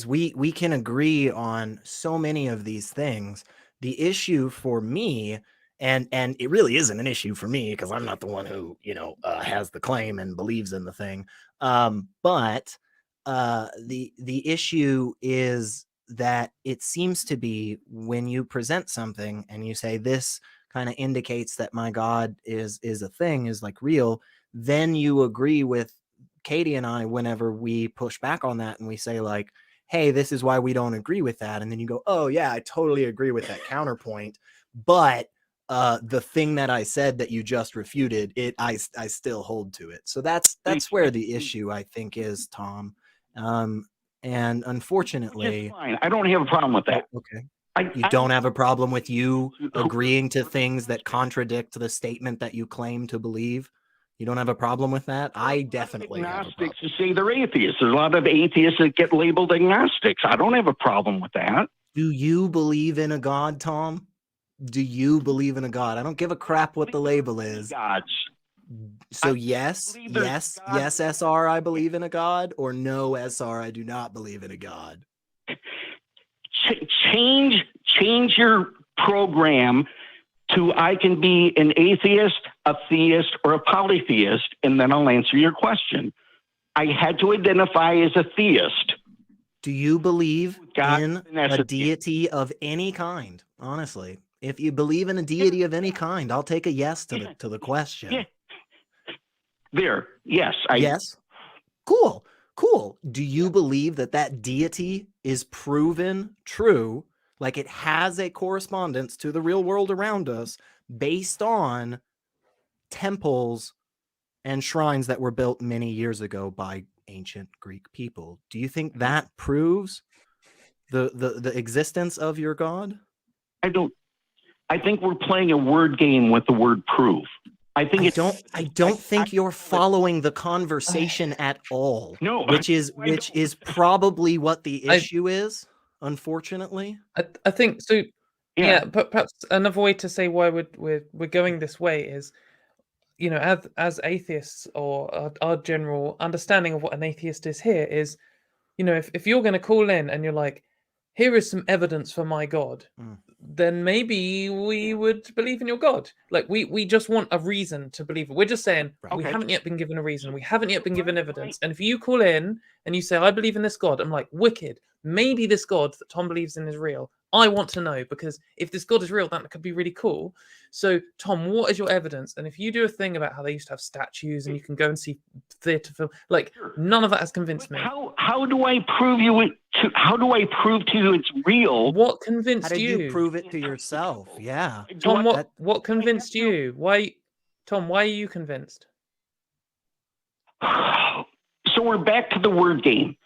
Speaker 3: we can agree on so many of these things. The issue for me, and it really isn't an issue for me because I'm not the one who has the claim and believes in the thing. But the issue is that it seems to be when you present something and you say this kind of indicates that my God is a thing, is like real, then you agree with Katy and I whenever we push back on that and we say like, hey, this is why we don't agree with that. And then you go, oh yeah, I totally agree with that counterpoint. But the thing that I said that you just refuted, I still hold to it. So that's where the issue I think is, Tom. And unfortunately,
Speaker 13: it's fine. I don't have a problem with that.
Speaker 3: Okay. You don't have a problem with you agreeing to things that contradict the statement that you claim to believe? You don't have a problem with that? I definitely have a problem.
Speaker 13: Agnostics to say they're atheists. There's a lot of atheists that get labeled agnostics. I don't have a problem with that.
Speaker 3: Do you believe in a God, Tom? Do you believe in a God? I don't give a crap what the label is.
Speaker 13: Gods.
Speaker 3: So yes, SR, I believe in a God, or no, SR, I do not believe in a God.
Speaker 13: Change your program to I can be an atheist, a theist, or a polytheist, and then I'll answer your question. I had to identify as a theist.
Speaker 3: Do you believe
Speaker 13: God,
Speaker 3: in a deity of any kind? Honestly, if you believe in a deity of any kind, I'll take a yes to the question.
Speaker 13: Yeah. There, yes.
Speaker 3: Yes. Cool. Do you believe that deity is proven true, like it has a correspondence to the real world around us based on temples and shrines that were built many years ago by ancient Greek people? Do you think that proves the existence of your God?
Speaker 13: I don't. I think we're playing a word game with the word prove. I don't
Speaker 3: think you're following the conversation at all.
Speaker 13: No,
Speaker 3: which is probably what the issue is, unfortunately.
Speaker 2: I think so. Yeah, but perhaps another way to say why we're going this way is, you know, as atheists, or our general understanding of what an atheist is here is, you know, if you're going to call in and you're like, here is some evidence for my God, then maybe we would believe in your God. Like we just want a reason to believe it. We're just saying we haven't yet been given a reason. We haven't yet been given evidence. And if you call in and you say, I believe in this God, I'm like, wicked. Maybe this God that Tom believes in is real. I want to know, because if this God is real, that could be really cool. So, Tom, what is your evidence? And if you do a thing about how they used to have statues and you can go and see theatre film, like none of that has convinced me.
Speaker 13: How do I prove how do I prove to you it's real?
Speaker 2: What convinced
Speaker 3: How did
Speaker 2: you?
Speaker 3: you prove it to yourself? Yeah.
Speaker 2: Tom, what convinced you? Why, Tom, why are you convinced?
Speaker 13: So we're back to the word game.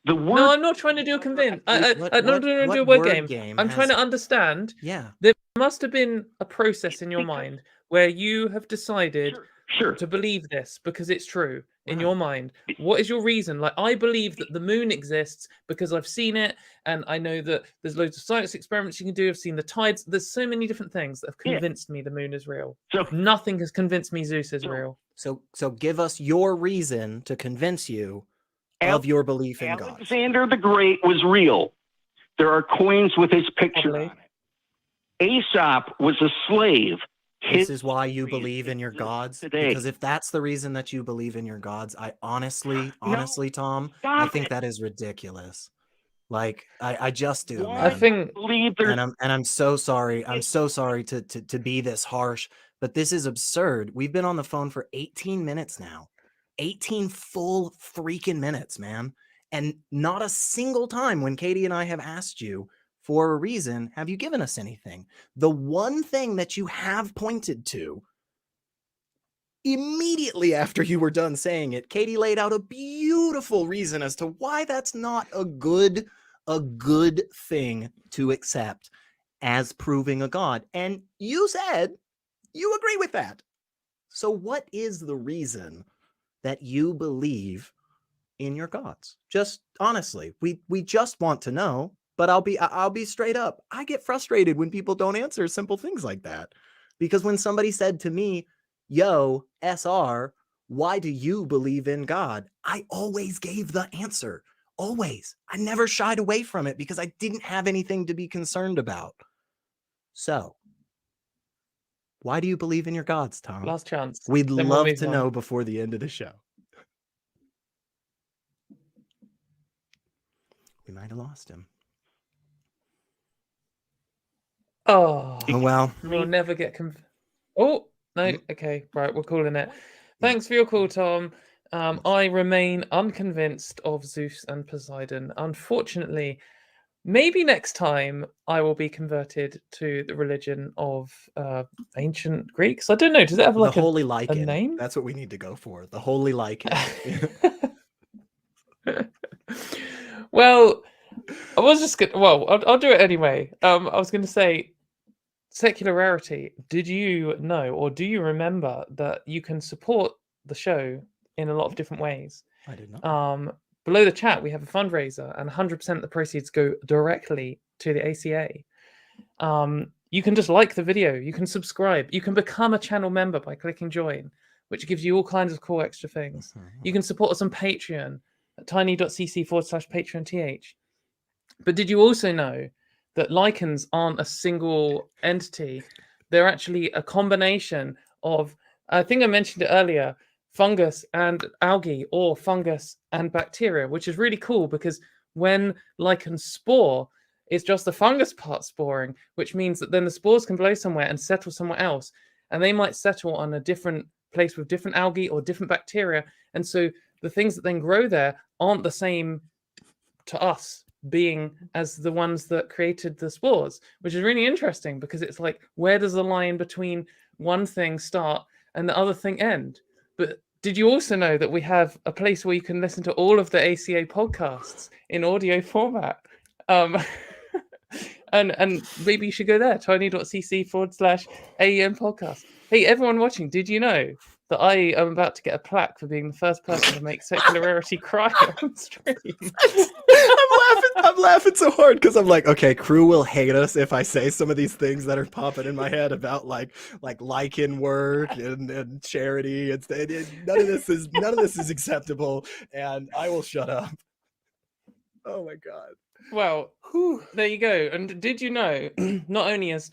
Speaker 2: No, I'm not trying to do a convince. I'm not trying to do a word game. I'm trying to understand.
Speaker 3: Yeah.
Speaker 2: There must have been a process in your mind where you have decided to believe this because it's true in your mind. What is your reason? Like, I believe that the moon exists because I've seen it, and I know that there's loads of science experiments you can do. I've seen the tides. There's so many different things that have convinced me the moon is real.
Speaker 13: So
Speaker 2: nothing has convinced me Zeus is real.
Speaker 3: So give us your reason to convince you of your belief in God.
Speaker 13: Alexander the Great was real. There are coins with his picture on it. Aesop was a slave.
Speaker 3: This is why you believe in your gods? Because if that's the reason that you believe in your gods, I honestly, Tom, I think that is ridiculous. Like, I just do, man.
Speaker 2: I think,
Speaker 3: and I'm so sorry. I'm so sorry to be this harsh, but this is absurd. We've been on the phone for 18 minutes now. 18 full freaking minutes, man. And not a single time when Katie and I have asked you for a reason have you given us anything. The one thing that you have pointed to immediately after you were done saying it, Katie laid out a beautiful reason as to why that's not a good thing to accept as proving a God. And you said you agree with that. So what is the reason that you believe in your gods? Just honestly, we just want to know. But I'll be straight up. I get frustrated when people don't answer simple things like that, because when somebody said to me, "Yo, SR, why do you believe in God?" I always gave the answer. Always. I never shied away from it because I didn't have anything to be concerned about. So, why do you believe in your gods, Tom?
Speaker 2: Last chance.
Speaker 3: We'd love to know before the end of the show. We might have lost him.
Speaker 2: Oh,
Speaker 3: well.
Speaker 2: We'll never get Oh, no. Okay, right. We're calling it. Thanks for your call, Tom. I remain unconvinced of Zeus and Poseidon. Unfortunately, maybe next time I will be converted to the religion of ancient Greeks. I don't know. Does it have like
Speaker 3: the holy lichen?
Speaker 2: A name?
Speaker 3: That's what we need to go for. The holy lichen.
Speaker 2: Well, I was just gonna. Well, I'll do it anyway. I was going to say, secular rarity. Did you know, or do you remember that you can support the show in a lot of different ways.
Speaker 3: I did not.
Speaker 2: Below the chat, we have a fundraiser, and 100% of the proceeds go directly to the ACA. You can just like the video, you can subscribe, you can become a channel member by clicking join, which gives you all kinds of cool extra things. You can support us on Patreon at tiny.cc/patreon.th. But did you also know that lichens aren't a single entity? They're actually a combination of, I think I mentioned it earlier, fungus and algae, or fungus and bacteria, which is really cool because when lichens spore, it's just the fungus part sporing, which means that then the spores can blow somewhere and settle somewhere else. And they might settle on a different place with different algae or different bacteria. And so the things that then grow there aren't the same to us being as the ones that created the spores, which is really interesting because it's like, where does the line between one thing start and the other thing end? But did you also know that we have a place where you can listen to all of the ACA podcasts in audio format? And maybe you should go there, tiny.cc/AEM podcast. Hey, everyone watching, did you know that I am about to get a plaque for being the first person to make secular Rarity cry on stream?
Speaker 3: I'm laughing so hard because I'm like, okay, crew will hate us if I say some of these things that are popping in my head about like lichen work and charity. None of this is acceptable, and I will shut up. Oh my god.
Speaker 2: Well, there you go. And did you know, not only has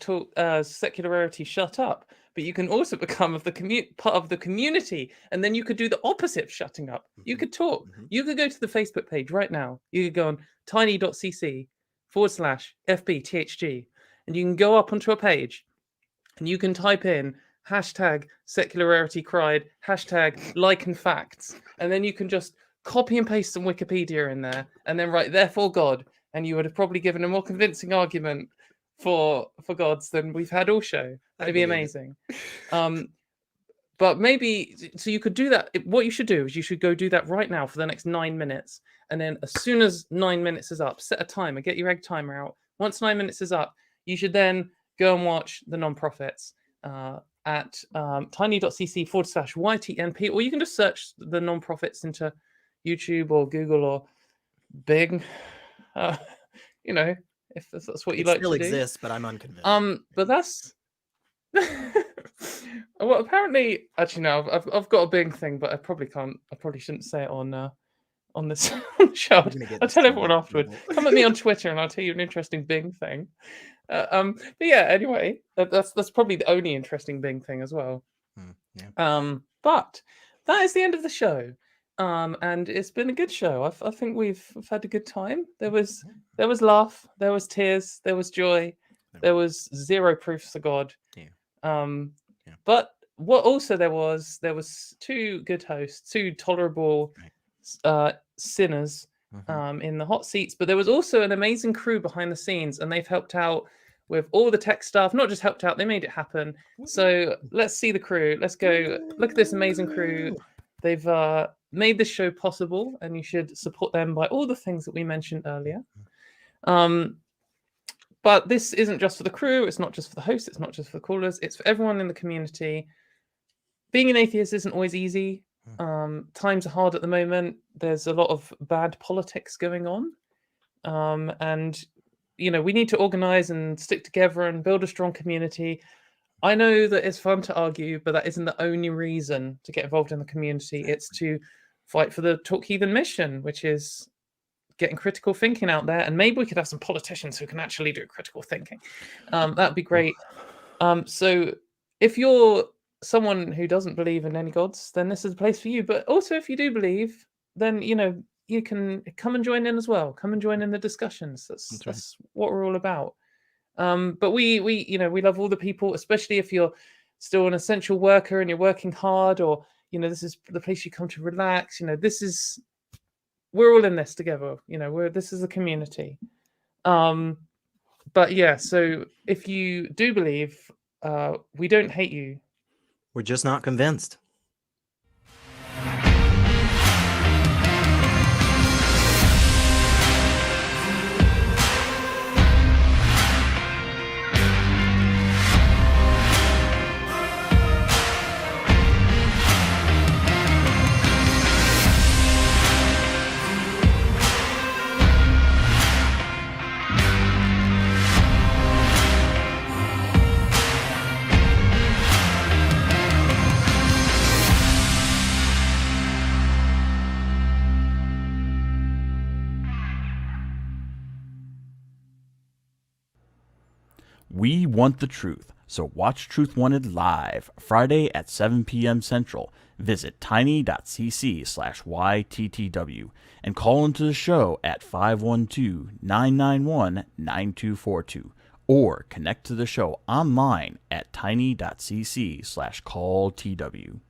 Speaker 2: secular Rarity shut up, but you can also become part of the community, and then you could do the opposite of shutting up. You could talk. You could go to the Facebook page right now. You could go on tiny.cc/FBTHG, and you can go up onto a page, and you can type in #secular Rarity cried, #lichen facts, and then you can just copy and paste some Wikipedia in there, and then write "therefore God," and you would have probably given a more convincing argument for gods than we've had all show. It'd be amazing. But maybe, so you could do that. What you should do is you should go do that right now for the next 9 minutes. And then as soon as 9 minutes is up, set a timer, get your egg timer out. Once 9 minutes is up, you should then go and watch the non-profits at tiny.cc/YTNP, or you can just search the non-profits into YouTube or Google or Bing. You know, if that's what you like to do.
Speaker 3: It still exists, but I'm unconvinced.
Speaker 2: But that's well, apparently, actually no, I've got a Bing thing, but I probably shouldn't say it on this show. I'll tell everyone afterward. Come at me on Twitter and I'll tell you an interesting Bing thing. But yeah, anyway, that's probably the only interesting Bing thing as well. But that is the end of the show. And it's been a good show. I think we've had a good time. There was laugh, there was tears, there was joy, there was zero proofs of God. But what also there was two good hosts, two tolerable sinners in the hot seats, but there was also an amazing crew behind the scenes, and they've helped out with all the tech stuff. Not just helped out, they made it happen. So let's see the crew. Let's go look at this amazing crew. They've made this show possible, and you should support them by all the things that we mentioned earlier. But this isn't just for the crew, it's not just for the hosts, it's not just for the callers, it's for everyone in the community. Being an atheist isn't always easy. Times are hard at the moment. There's a lot of bad politics going on. And, you know, we need to organize and stick together and build a strong community. I know that it's fun to argue, but that isn't the only reason to get involved in the community. It's to fight for the Talk Heathen mission, which is getting critical thinking out there. And maybe we could have some politicians who can actually do critical thinking. That'd be great. So if you're someone who doesn't believe in any gods, then this is a place for you. But also, if you do believe, then, you know, you can come and join in as well. Come and join in the discussions. That's what we're all about. But we love all the people, especially if you're still an essential worker and you're working hard, or, you know, this is the place you come to relax. You know, we're all in this together. You know, this is a community. But yeah, so if you do believe, we don't hate you.
Speaker 3: We're just not convinced.
Speaker 14: We want the truth, so watch Truth Wanted live Friday at 7 p.m. Central. Visit tiny.cc/YTTW and call into the show at 512-991-9242 or connect to the show online at tiny.cc/calltw.